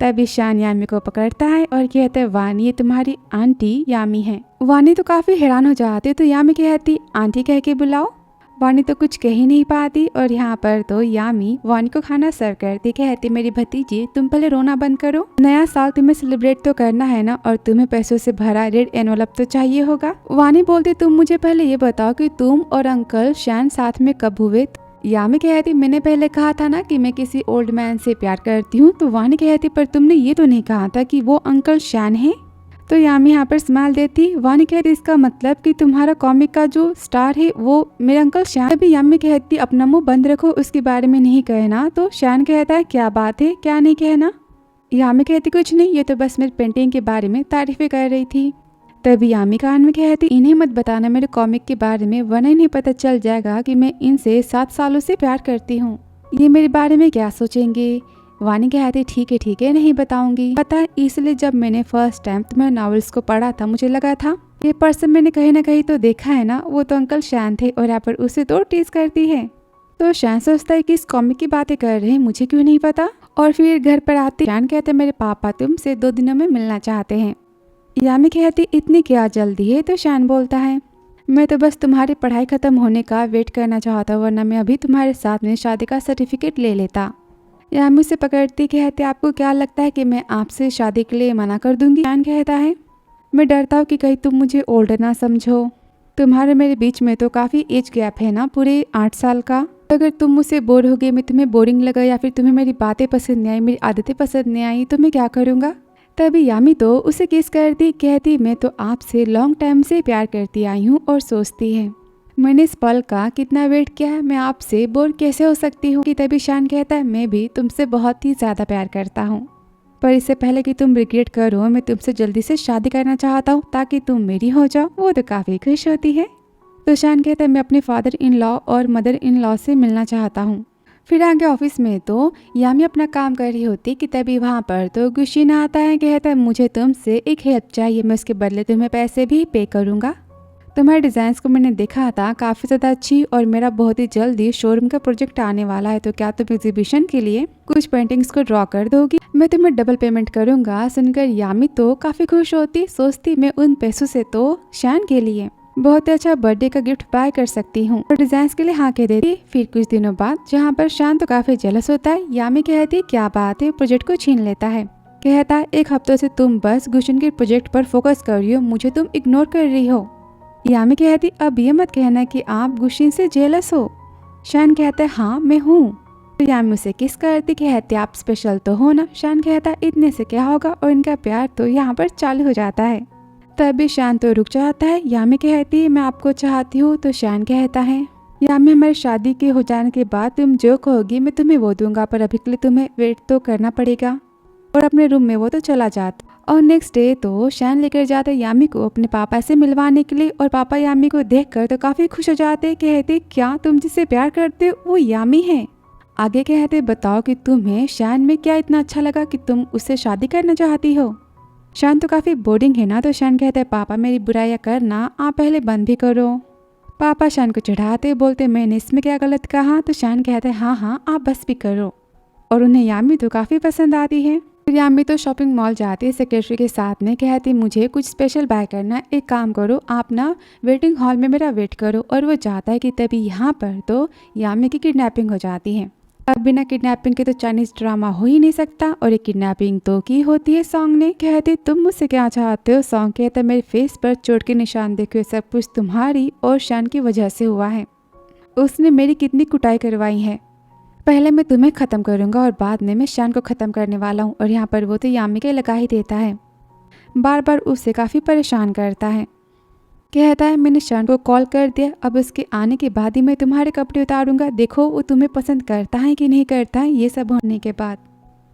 तभी शान यामी को पकड़ता है और कहता है वानी ये तुम्हारी आंटी यामी है। वानी तो काफ़ी हैरान हो जाती तो यामी कहती आंटी कह के बुलाओ। वानी तो कुछ कह ही नहीं पाती और यहाँ पर तो यामी वानी को खाना सर्व करती। कहती मेरी भतीजी तुम पहले रोना बंद करो, नया साल तुम्हें सेलिब्रेट तो करना है ना और तुम्हें पैसों से भरा रेड एनवलप तो चाहिए होगा। वानी बोलती तुम मुझे पहले ये बताओ कि तुम और अंकल शान साथ में कब हुए। यामी कहती मैंने पहले कहा था ना कि मैं किसी ओल्ड मैन से प्यार करती हूँ। तो वानी कहती पर तुमने ये तो नहीं कहा था कि वो अंकल शान है। तो यामी यहाँ पर स्माइल देती। वानी कहती इसका मतलब कि तुम्हारा कॉमिक का जो स्टार है वो मेरा अंकल शान। अभी यामी कहती अपना मुंह बंद रखो, उसके बारे में नहीं कहना। तो शान कहता है क्या बात है, क्या नहीं कहना। यामी कहती कुछ नहीं, ये तो बस मेरी पेंटिंग के बारे में तारीफें कर रही थी। तभी यामी कान में कहती इन्हें मत बताना मेरे कॉमिक के बारे में, वरना इन्हें पता चल जाएगा कि मैं इनसे 7 सालों से प्यार करती हूँ। ये मेरे बारे में क्या सोचेंगे। वानी कहती ठीक है नहीं बताऊंगी। पता है इसलिए जब मैंने फर्स्ट टाइम तुम्हारे नॉवेल्स को पढ़ा था मुझे लगा था ये पर्सन मैंने कहीं ना कहीं तो देखा है ना, वो तो अंकल शैन थे और यहाँ पर उसे तो टीज करती है। तो शैन सोचता है कि इस कॉमिक की बातें कर रहे हैं, मुझे क्यों नहीं पता। और फिर घर पर आते शैन कहते हैं मेरे पापा तुमसे 2 दिनों में मिलना चाहते हैं। यामी कहती इतनी क्या जल्दी है, तो शैन बोलता है मैं तो बस तुम्हारी पढ़ाई खत्म होने का वेट करना चाहता हूँ, वरना मैं अभी तुम्हारे साथ में शादी का सर्टिफिकेट ले लेता। यामी उसे पकड़ती कहते आपको क्या लगता है कि मैं आपसे शादी के लिए मना कर दूंगी। शैन कहता है मैं डरता हूँ कि कहीं तुम मुझे ओल्ड ना समझो, तुम्हारे मेरे बीच में तो काफ़ी एज गैप है ना, पूरे 8 साल का। अगर तुम मुझसे बोर हो गए, मैं तुम्हें बोरिंग लगा या फिर तुम्हें मेरी बातें पसंद नहीं आई, मेरी आदतें पसंद नहीं आई, तो मैं क्या करूँगा। तभी यामी तो उसे किस करती कहती मैं तो आपसे लॉन्ग टाइम से प्यार करती आई हूँ और सोचती है मैंने इस पल का कितना वेट किया है, मैं आपसे बोर कैसे हो सकती हूँ। कि तभी शैन कहता है मैं भी तुमसे बहुत ही ज़्यादा प्यार करता हूँ, पर इससे पहले कि तुम रिग्रेट करो मैं तुमसे जल्दी से शादी करना चाहता हूँ ताकि तुम मेरी हो जाओ। वो तो काफ़ी खुश होती है। तो शैन कहता है मैं अपने फादर इन लॉ और मदर इन लॉ से मिलना चाहता हूँ। फिर आगे ऑफिस में तो यामी अपना काम कर रही होती कि तभी वहाँ पर तो गुशीन आता है। कहता है मुझे तुमसे एक हेल्प चाहिए, मैं उसके बदले तुम्हें पैसे भी पे करूँगा। तुम्हारे डिज़ाइंस को मैंने देखा था, काफ़ी ज़्यादा अच्छी, और मेरा बहुत ही जल्दी शोरूम का प्रोजेक्ट आने वाला है, तो क्या तुम एग्जीबिशन के लिए कुछ पेंटिंग्स को ड्रॉ कर दोगी, मैं तुम्हें डबल पेमेंट करूँगा। सुनकर यामी तो काफ़ी खुश होती, सोचती मैं उन पैसों से तो शैन के लिए बहुत ही अच्छा बर्थडे का गिफ्ट बाय कर सकती हूँ, और डिजाइन्स के लिए हाँ कह देती। फिर कुछ दिनों बाद जहाँ पर शैन तो काफ़ी जेलस होता है, यामी कहती क्या बात है, प्रोजेक्ट को छीन लेता है। कहता है 1 हफ्तों से तुम बस गुशन के प्रोजेक्ट पर फोकस कर रही हो, मुझे तुम इग्नोर कर रही हो। यामी कहती अब ये मत कहना कि आप गुशिन से जेलस हो। शैन कहता है हाँ मैं हूँ। तो यामी उसे किस करती, कहती आप स्पेशल तो हो ना। शैन कहता है इतने से क्या होगा, और इनका प्यार तो यहाँ पर चालू हो जाता है। तभी शैन तो रुक जाता है। यामी कहती है मैं आपको चाहती हूँ। तो शैन कहता है यामी हमारी शादी के हो जाने के बाद तुम जो कहोगी मैं तुम्हें वो दूंगा, पर अभी के लिए तुम्हें वेट तो करना पड़ेगा। और अपने रूम में वो तो चला जाता। और नेक्स्ट डे तो शैन लेकर जाता है यामी को अपने पापा से मिलवाने के लिए, और पापा यामी को देखकर तो काफी खुश हो जाते। कहते क्या तुम जिससे प्यार करते हो वो यामी है। आगे कहते बताओ कि तुम्हें शैन में क्या इतना अच्छा लगा कि तुम उससे शादी करना चाहती हो। शैन तो काफी बोरिंग है ना। तो शैन कहते पापा मेरी बुराइयां करना आप पहले बंद भी करो। पापा शैन को चढ़ाते, बोलते मैंने इसमें क्या गलत कहा। तो शैन कहते हाँ हाँ आप बस भी करो। और उन्हें यामी तो काफी पसंद आती है। यामी तो शॉपिंग मॉल जाती है सेक्रेटरी के साथ में। कहती मुझे कुछ स्पेशल बाय करना, एक काम करो आप ना वेटिंग हॉल में मेरा वेट करो। और वो जाता है कि तभी यहाँ पर तो यामी की किडनैपिंग हो जाती है। अब बिना किडनैपिंग के तो चाइनीज ड्रामा हो ही नहीं सकता, और एक किडनैपिंग तो की होती है सॉन्ग ने। कहती तुम मुझसे क्या चाहते हो। सॉन्ग कहता मेरे फेस पर चोट के निशान देखो, सब कुछ तुम्हारी और शैन की वजह से हुआ है। उसने मेरी कितनी कुटाई करवाई है, पहले मैं तुम्हें खत्म करूंगा और बाद में मैं शैन को खत्म करने वाला हूँ। और यहाँ पर वो तो यामी के लगा ही देता है, बार बार उसे काफी परेशान करता है। कहता है मैंने शैन को कॉल कर दिया, अब उसके आने के बाद ही मैं तुम्हारे कपड़े उतारूंगा, देखो वो तुम्हें पसंद करता है कि नहीं करता है। ये सब होने के बाद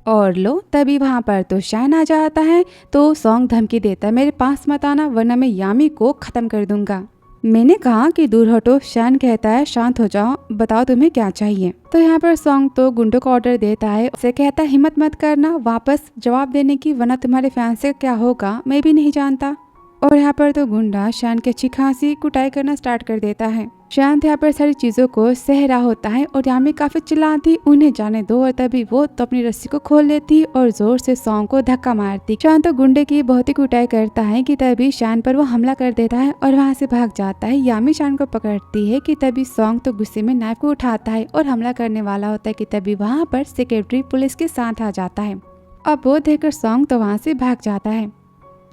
और लो तभी वहाँ पर तो शैन आ जाता है। तो सॉन्ग धमकी देता है मेरे पास मत आना वरना मैं यामी को खत्म कर दूंगा। मैंने कहा कि दूर हटो। शैन कहता है शांत हो जाओ, बताओ तुम्हें क्या चाहिए। तो यहाँ पर सॉन्ग तो गुंडों को ऑर्डर देता है, उसे कहता है हिम्मत मत करना वापस जवाब देने की, वरना तुम्हारे फैन से क्या होगा मैं भी नहीं जानता। और यहाँ पर तो गुंडा शैन की अच्छी खासी कुटाई करना स्टार्ट कर देता है। शैन यहाँ पर सारी चीजों को सह रहा होता है और यामी काफी चिल्लाती उन्हें जाने दो, और तभी वो तो अपनी रस्सी को खोल लेती और जोर से सॉन्ग को धक्का मारती। शैन तो गुंडे की बहुत ही कुटाई करता है कि तभी शैन पर वो हमला कर देता है और वहाँ से भाग जाता है। यामी शैन को पकड़ती है कि तभी सॉन्ग तो गुस्से में नाइफ को उठाता है और हमला करने वाला होता है कि तभी वहाँ पर सेक्रेटरी पुलिस के साथ आ जाता है। अब वो देखकर सॉन्ग तो वहाँ से भाग जाता है।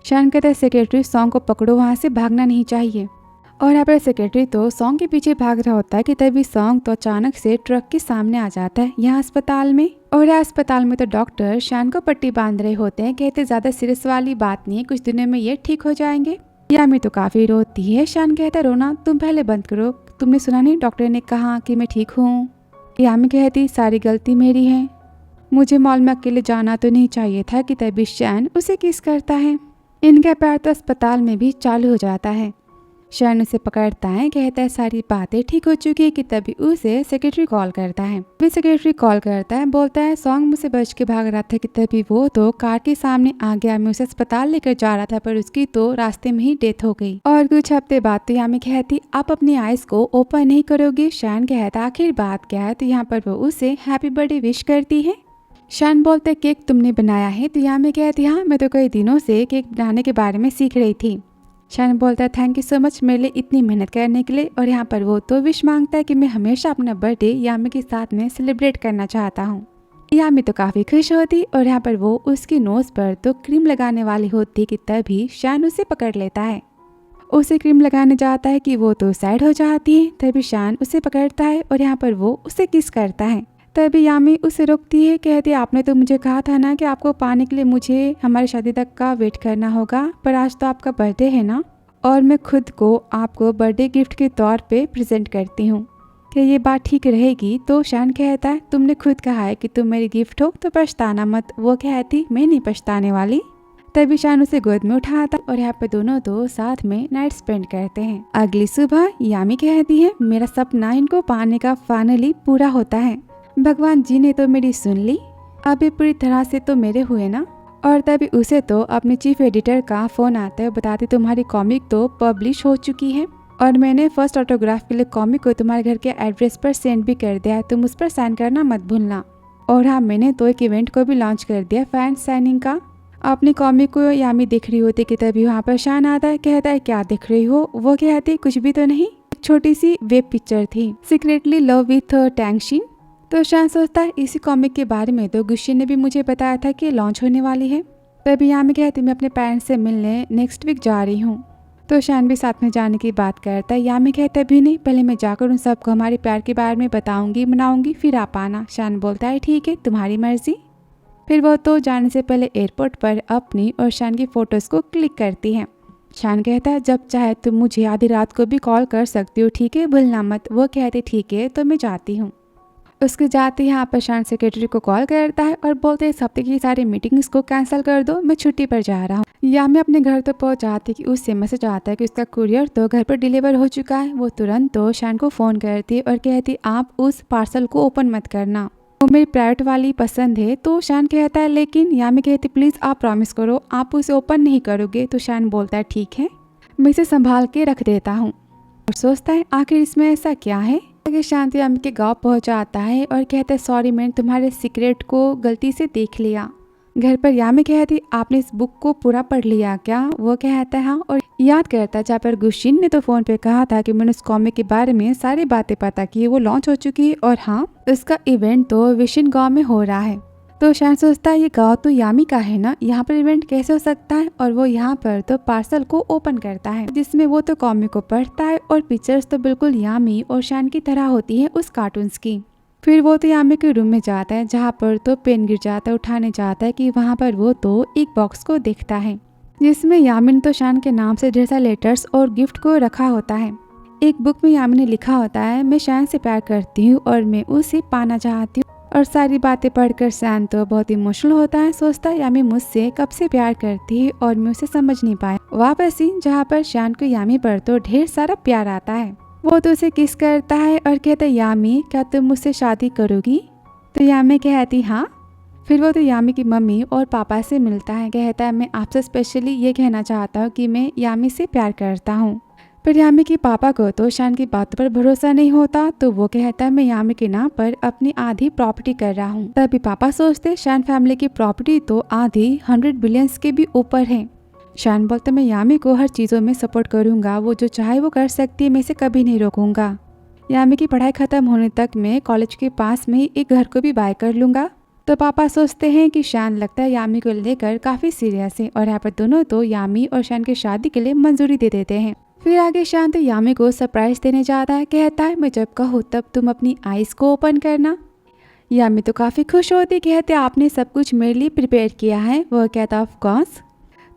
शैन कहता है सेक्रेटरी सॉन्ग को पकड़ो, वहाँ से भागना नहीं चाहिए। और यहाँ पर सेक्रेटरी तो सॉन्ग के पीछे भाग रहा होता है कि तभी सॉन्ग तो अचानक से ट्रक के सामने आ जाता है यहाँ अस्पताल में। और यहाँ अस्पताल में तो डॉक्टर शैन को पट्टी बांध रहे होते हैं, कहते ज्यादा सीरियस वाली बात नहीं है, कुछ दिनों में ये ठीक हो जाएंगे। यामी तो काफी रोती है। शैन कहता है रोना तुम पहले बंद करो, तुमने सुना नहीं डॉक्टर ने कहा कि मैं ठीक हूँ। यामी कहती सारी गलती मेरी है, मुझे मॉल में अकेले जाना तो नहीं चाहिए था। कि तभी शैन उसे किस करता है। इनका प्यार तो अस्पताल में भी चालू हो जाता है। शान उसे पकड़ता है, कहता है सारी बातें ठीक हो चुकी है कि तभी उसे सेक्रेटरी कॉल करता है। फिर सेक्रेटरी कॉल करता है, बोलता है सॉन्ग मुझसे बच के भाग रहा था कि तभी वो तो कार के सामने आ गया। मैं उसे अस्पताल लेकर जा रहा था पर उसकी तो रास्ते में ही डेथ हो गई। और कुछ हफ्ते बाद तो यामी कहती आप अपनी आईज को ओपन नहीं करोगे। शान कहता आखिर बात क्या है। तो यहाँ पर वो उसे हैप्पी बर्थडे विश करती है। शान बोलते केक तुमने बनाया है। तो यामी कहती हाँ, मैं तो कई दिनों से केक बनाने के बारे में सीख रही थी। शान बोलता है थैंक यू सो मच मेरे लिए इतनी मेहनत करने के लिए। और यहाँ पर वो तो विश मांगता है कि मैं हमेशा अपना बर्थडे यामी के साथ में सेलिब्रेट करना चाहता हूँ। यामी तो काफी खुश होती और यहाँ पर वो उसकी नोज पर तो क्रीम लगाने वाली होती कि तभी शान उसे पकड़ लेता है। उसे क्रीम लगाने जाता है कि वो तो साइड हो जाती है। तभी शान उसे पकड़ता है और यहाँ पर वो उसे किस करता है। तभी यामी उसे रोकती है, कहती है आपने तो मुझे कहा था ना कि आपको पाने के लिए मुझे हमारी शादी तक का वेट करना होगा, पर आज तो आपका बर्थडे है ना और मैं खुद को आपको बर्थडे गिफ्ट के तौर पे प्रेजेंट करती हूँ, क्या ये बात ठीक रहेगी। तो शान कहता है तुमने खुद कहा है कि तुम मेरी गिफ्ट हो तो पछताना मत। वो कहती मैं नहीं पछताने वाली। तभी शान उसे गोद में उठाता और यहाँ पे दोनों तो साथ में नाइट स्पेंड करते हैं। अगली सुबह यामी कहती है मेरा सपना इनको पाने का फाइनली पूरा होता है। भगवान जी ने तो मेरी सुन ली, अभी पूरी तरह से तो मेरे हुए ना। और तभी उसे तो अपने चीफ एडिटर का फोन आता है, बताती तुम्हारी कॉमिक तो पब्लिश हो चुकी है और मैंने फर्स्ट ऑटोग्राफ के लिए कॉमिक को तुम्हारे घर के एड्रेस पर सेंड भी कर दिया है, तुम उस पर साइन करना मत भूलना। और हाँ, मैंने तो एक इवेंट को भी लॉन्च कर दिया फैन साइनिंग का। अपनी कॉमिक को यामी दिख रही होती कि तभी वहाँ पर शान आता है, कहता है क्या दिख रही हो। वो कहती कुछ भी तो नहीं, एक छोटी सी वेब पिक्चर थी सीक्रेटली लव विथ टैंगशिन। तो शान सोचता है इसी कॉमिक के बारे में तो गुस्शी ने भी मुझे बताया था कि लॉन्च होने वाली है। तभी यामी कहती मैं अपने पेरेंट्स से मिलने नेक्स्ट वीक जा रही हूँ। तो शान भी साथ में जाने की बात करता है। यामी कहता है भी नहीं, पहले मैं जाकर उन सबको हमारे प्यार के बारे में बताऊंगी, मनाऊंगी, फिर आप आना। शान बोलता है ठीक है तुम्हारी मर्जी। फिर वो तो जाने से पहले एयरपोर्ट पर अपनी और शान की फोटोज को क्लिक करती है। शान कहता है जब चाहे तुम मुझे आधी रात को भी कॉल कर सकती हो, ठीक है, भूलना मत। वो कहती ठीक है तो मैं जाती हूँ। उसके जाते यहाँ पर शान सेक्रेटरी को कॉल करता है और बोलते इस हफ्ते की सारी मीटिंग्स को कैंसिल कर दो, मैं छुट्टी पर जा रहा हूँ। या मैं अपने घर तो पहुँच जाती कि उससे मैसेज आता है कि उसका कुरियर तो घर पर डिलीवर हो चुका है। वो तुरंत तो शान को फ़ोन करती और कहती आप उस पार्सल को ओपन मत करना, वो मेरी प्राइवेट वाली पसंद है। तो शान कहता है लेकिन यामी कहती प्लीज़ आप प्रॉमिस करो आप उसे ओपन नहीं करोगे। तो शान बोलता है ठीक है, मैं इसे संभाल के रख देता हूँ। और सोचता है आखिर इसमें ऐसा क्या है। आगे शांति यामी के गांव पहुंच जाता है और कहता है सॉरी मैंने तुम्हारे सीक्रेट को गलती से देख लिया। घर पर यामी कहती आपने इस बुक को पूरा पढ़ लिया क्या। वो कहता है हाँ, और याद करता है जहाँ पर गुशिन ने तो फोन पे कहा था कि मैंने उस कॉमिक के बारे में सारी बातें पता की, वो लॉन्च हो चुकी है और हाँ उसका इवेंट तो विशिन गाँव में हो रहा है। तो शान सोचता है ये गाँव तो यामी का है ना, यहाँ पर इवेंट कैसे हो सकता है। और वो यहाँ पर तो पार्सल को ओपन करता है जिसमें वो तो कॉमिक को पढ़ता है और पिक्चर्स तो बिल्कुल यामी और शान की तरह होती है उस कार्टून्स की। फिर वो तो यामी के रूम में जाता है जहाँ पर तो पेन गिर जाता है, उठाने जाता है कि वहाँ पर वो तो एक बॉक्स को देखता है जिसमें यामिन तो शान के नाम से ढेर सारे लेटर्स और गिफ्ट को रखा होता है। एक बुक में यामिन ने लिखा होता है मैं शान से प्यार करती हूँ और मैं उसे पाना चाहती हूँ। और सारी बातें पढ़कर शान तो बहुत इमोशनल होता है, सोचता है यामी मुझसे कब से प्यार करती है और मैं उसे समझ नहीं पाया। वापस ही जहाँ पर शान को यामी पर तो ढेर सारा प्यार आता है। वो तो उसे किस करता है और कहता है यामी क्या तुम मुझसे शादी करोगी। तो यामी कहती हाँ। फिर वो तो यामी की मम्मी और पापा से मिलता है, कहता है मैं आपसे स्पेशली ये कहना चाहता हूँ कि मैं यामी से प्यार करता हूँ। पर यामी के पापा को तो शान की बातों पर भरोसा नहीं होता, तो वो कहता है मैं यामी के नाम पर अपनी आधी प्रॉपर्टी कर रहा हूँ। तभी पापा सोचते शान फैमिली की प्रॉपर्टी तो आधी 100 बिलियंस के भी ऊपर है। शान बोलता मैं यामी को हर चीज़ों में सपोर्ट करूँगा, वो जो चाहे वो कर सकती है, मैं इसे कभी नहीं रोकूंगा। यामी की पढ़ाई खत्म होने तक मैं कॉलेज के पास में ही एक घर को भी बाय कर लूँगा। तो पापा सोचते हैं कि शान लगता है यामी को लेकर काफ़ी सीरियस है और यहाँ पर दोनों तो यामी और शान की शादी के लिए मंजूरी दे देते हैं। फिर आगे शान तो यामी को सरप्राइज देने जाता है, कहता है मैं जब कहूँ तब तुम अपनी आईज को ओपन करना। यामी तो काफ़ी खुश होती, कहते आपने सब कुछ मेरे लिए प्रिपेयर किया है। वो कहता ऑफ कोर्स,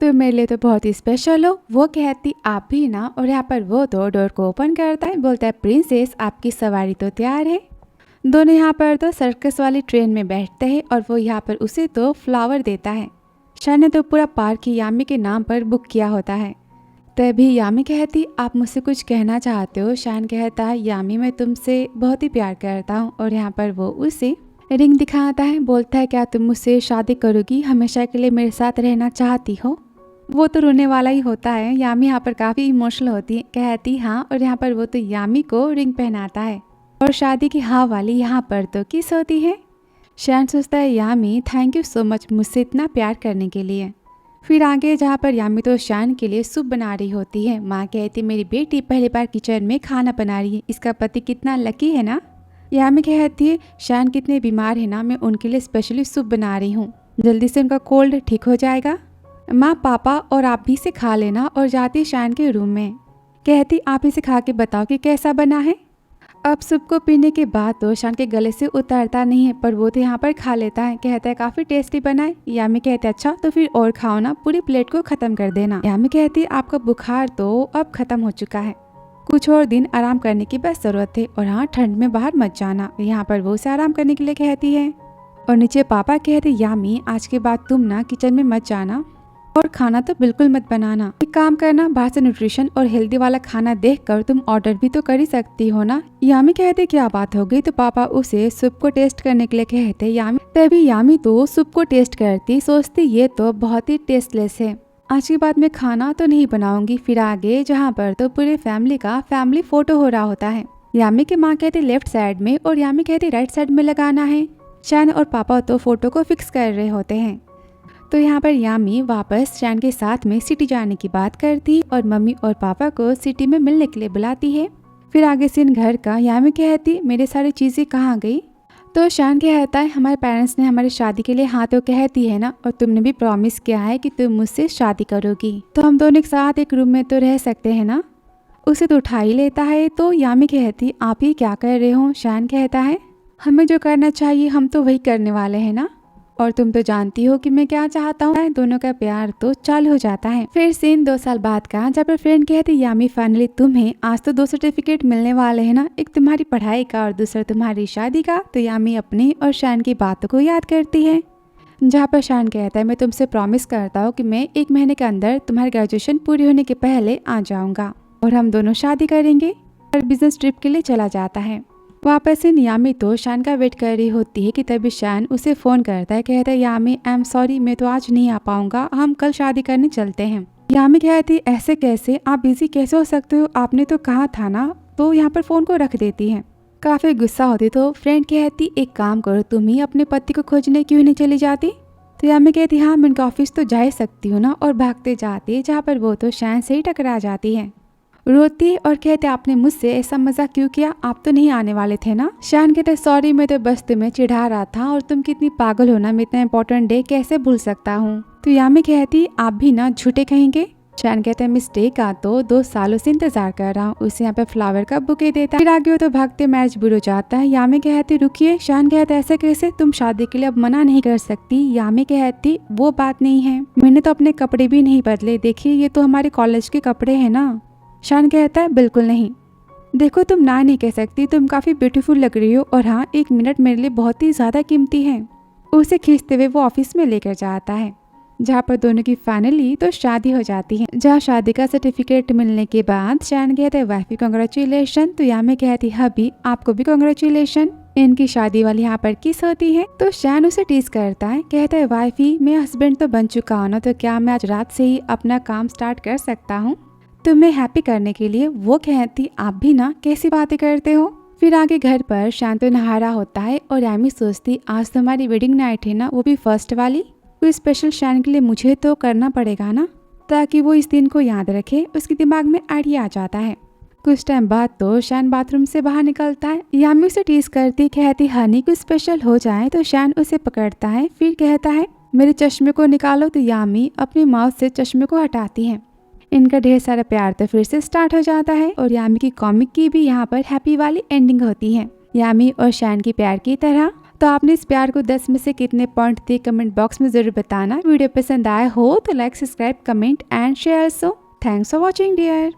तो मेरे लिए तो बहुत ही स्पेशल हो। वो कहती आप भी ना। और यहाँ पर वो तो डोर को ओपन करता है, बोलता है प्रिंसेस आपकी सवारी तो तैयार है। दोनों यहाँ पर तो सर्कस वाली ट्रेन में बैठते हैं और वो यहाँ पर उसे तो फ्लावर देता है। शान ने तो पूरा पार्क ही यामी के नाम पर बुक किया होता है। तभी यामी कहती आप मुझसे कुछ कहना चाहते हो। शान कहता है यामी मैं तुमसे बहुत ही प्यार करता हूँ, और यहाँ पर वो उसे रिंग दिखाता है। बोलता है क्या तुम मुझसे शादी करोगी, हमेशा के लिए मेरे साथ रहना चाहती हो। वो तो रोने वाला ही होता है। यामी यहाँ पर काफ़ी इमोशनल होती है, कहती हाँ, और यहाँ पर वो तो यामी को रिंग पहनाता है और शादी की हाँ वाली यहाँ पर तो किस होती है। शान सोचता है यामी थैंक यू सो मच मुझसे इतना प्यार करने के लिए। फिर आगे जहाँ पर यामी तो शान के लिए सूप बना रही होती है। माँ कहती मेरी बेटी पहली बार किचन में खाना बना रही है, इसका पति कितना लकी है ना। यामी कहती है शान कितने बीमार है ना, मैं उनके लिए स्पेशली सूप बना रही हूँ, जल्दी से उनका कोल्ड ठीक हो जाएगा। माँ पापा और आप भी इसे खा लेना, और जाती शान के रूम में। कहती आप इसे खा के बताओ कि कैसा बना है। अब सूप को पीने के बाद तो शान के गले से उतरता नहीं है, पर वो तो यहाँ पर खा लेता है। कहता है काफी टेस्टी बना है। यामी कहते अच्छा तो फिर और खाओ ना, पूरी प्लेट को खत्म कर देना। यामी कहती आपका बुखार तो अब खत्म हो चुका है, कुछ और दिन आराम करने की बस जरूरत है, और हाँ ठंड में बाहर मत जाना। यहाँ पर वो उसे आराम करने के लिए कहती है। और नीचे पापा कहते यामी आज के बाद तुम ना किचन में मत जाना, और खाना तो बिल्कुल मत बनाना। एक काम करना, बाहर से न्यूट्रिशन और हेल्दी वाला खाना देखकर तुम ऑर्डर भी तो कर ही सकती हो ना। यामी कहते क्या बात हो गई, तो पापा उसे सूप को टेस्ट करने के लिए कहते यामी। तभी यामी तो सूप को टेस्ट करती, सोचती ये तो बहुत ही टेस्टलेस है, आज के बाद मैं खाना तो नहीं बनाऊंगी। फिर आगे जहाँ पर तो पूरे फैमिली का फैमिली फोटो हो रहा होता है। यामी की माँ कहती लेफ्ट साइड में, और यामी कहती राइट साइड में लगाना है। शान और पापा तो फोटो को फिक्स कर रहे होते हैं। तो यहाँ पर यामी वापस शान के साथ में सिटी जाने की बात करती, और मम्मी और पापा को सिटी में मिलने के लिए बुलाती है। फिर आगे सीन घर का। यामी कहती मेरे सारी चीजें कहाँ गई। तो शान कहता है हमारे पेरेंट्स ने हमारी शादी के लिए हाँ तो कहती है ना, और तुमने भी प्रॉमिस किया है कि तुम मुझसे शादी करोगी, तो हम दोनों एक साथ एक रूम में तो रह सकते हैं ना। उसे तो उठा ही लेता है। तो यामी कहती आप ही क्या कर रहे हो। शान कहता है हमें जो करना चाहिए हम तो वही करने वाले हैं ना, और तुम तो जानती हो कि मैं क्या चाहता हूँ। दोनों का प्यार तो चालू हो जाता है। फिर सीन 2 साल बाद का, जब पर फ्रेंड कहती यामी फाइनली तुम्हें आज तो 2 सर्टिफिकेट मिलने वाले हैं ना, एक तुम्हारी पढ़ाई का और दूसरा तुम्हारी शादी का। तो यामी अपनी और शान की बातों को याद करती है, जहाँ पर शान कहता है मैं तुमसे प्रॉमिस करता हूँ कि मैं 1 महीने के अंदर तुम्हारी ग्रेजुएशन पूरी होने के पहले आ जाऊंगा, और हम दोनों शादी करेंगे। और बिजनेस ट्रिप के लिए चला जाता है। वापस से यामी तो शान का वेट कर रही होती है कि तभी शान उसे फोन करता है। कहता है यामी आई एम सॉरी मैं तो आज नहीं आ पाऊंगा, हम कल शादी करने चलते हैं। यामी कहती ऐसे कैसे, आप बिजी कैसे हो सकते हो, आपने तो कहा था ना। तो यहाँ पर फोन को रख देती है। काफी गुस्सा होती तो फ्रेंड कहती एक काम करो तुम ही अपने पति को खोजने क्यों नहीं चली जाती। तो यामी कहती हाँ मैं उनका ऑफिस तो जा ही सकती हूँ ना, और भागते जाती है, जहाँ पर वो तो शान से ही टकरा जाती है। रोती और कहते आपने मुझसे ऐसा मजाक क्यों किया, आप तो नहीं आने वाले थे ना। शान कहते सॉरी मैं तो बस तुम्हें चिढ़ा रहा था, और तुम कितनी पागल हो ना, मैं इतना इंपॉर्टेंट डे कैसे भूल सकता हूँ। तो यामी कहती आप भी ना झूठे कहेंगे। शान कहते हैं मिस्टेक का तो 2 सालों से इंतजार कर रहा हूँ। उसे यहाँ पे फ्लावर का बुके देता है। फिर आगे वो तो भागते मैच बुरो जाता है। यामी कहती रुकिए। शान कहता है ऐसे कैसे, तुम शादी के लिए अब मना नहीं कर सकती। यामी कहती वो बात नहीं है, मैंने तो अपने कपड़े भी नहीं बदले, देखिए ये तो हमारे कॉलेज के कपड़े है ना। शान कहता है बिल्कुल नहीं, देखो तुम ना नहीं कह सकती, तुम काफी ब्यूटीफुल लग रही हो, और हाँ 1 मिनट मेरे लिए बहुत ही ज्यादा कीमती है। उसे खींचते हुए वो ऑफिस में लेकर जाता है, जहाँ पर दोनों की फाइनली तो शादी हो जाती है। जहाँ शादी का सर्टिफिकेट मिलने के बाद शान कहते हैं वाइफी कांग्रेचुलेशन। तो यामी कहती हबी आपको भी कांग्रेचुलेशन। इनकी शादी वाली यहाँ पर किस होती है। तो शान उसे टीज करता है, कहता है वाइफी मैं हस्बैंड तो बन चुका हूँ ना, तो क्या मैं आज रात से ही अपना काम स्टार्ट कर सकता हूँ तुम्हें हैप्पी करने के लिए। वो कहती आप भी ना कैसी बातें करते हो। फिर आगे घर पर शान तो नहा रहा होता है, और यामी सोचती आज तो हमारी वेडिंग नाइट है ना, वो भी फर्स्ट वाली, कोई स्पेशल शान के लिए मुझे तो करना पड़ेगा ना, ताकि वो इस दिन को याद रखे। उसके दिमाग में आइडिया आ जाता है। कुछ टाइम बाद तो शान बाथरूम से बाहर निकलता है। यामी उसे टीज करती, कहती हनी कुछ स्पेशल हो जाए। तो शान उसे पकड़ता है, फिर कहता है मेरे चश्मे को निकालो। तो यामी अपनी माउथ से चश्मे को हटाती है। इनका ढेर सारा प्यार तो फिर से स्टार्ट हो जाता है, और यामी की कॉमिक की भी यहाँ पर हैप्पी वाली एंडिंग होती है, यामी और शान की प्यार की तरह। तो आपने इस प्यार को 10 में से कितने पॉइंट दिए कमेंट बॉक्स में जरूर बताना। वीडियो पसंद आया हो तो like subscribe comment and share. So thanks for watching dear.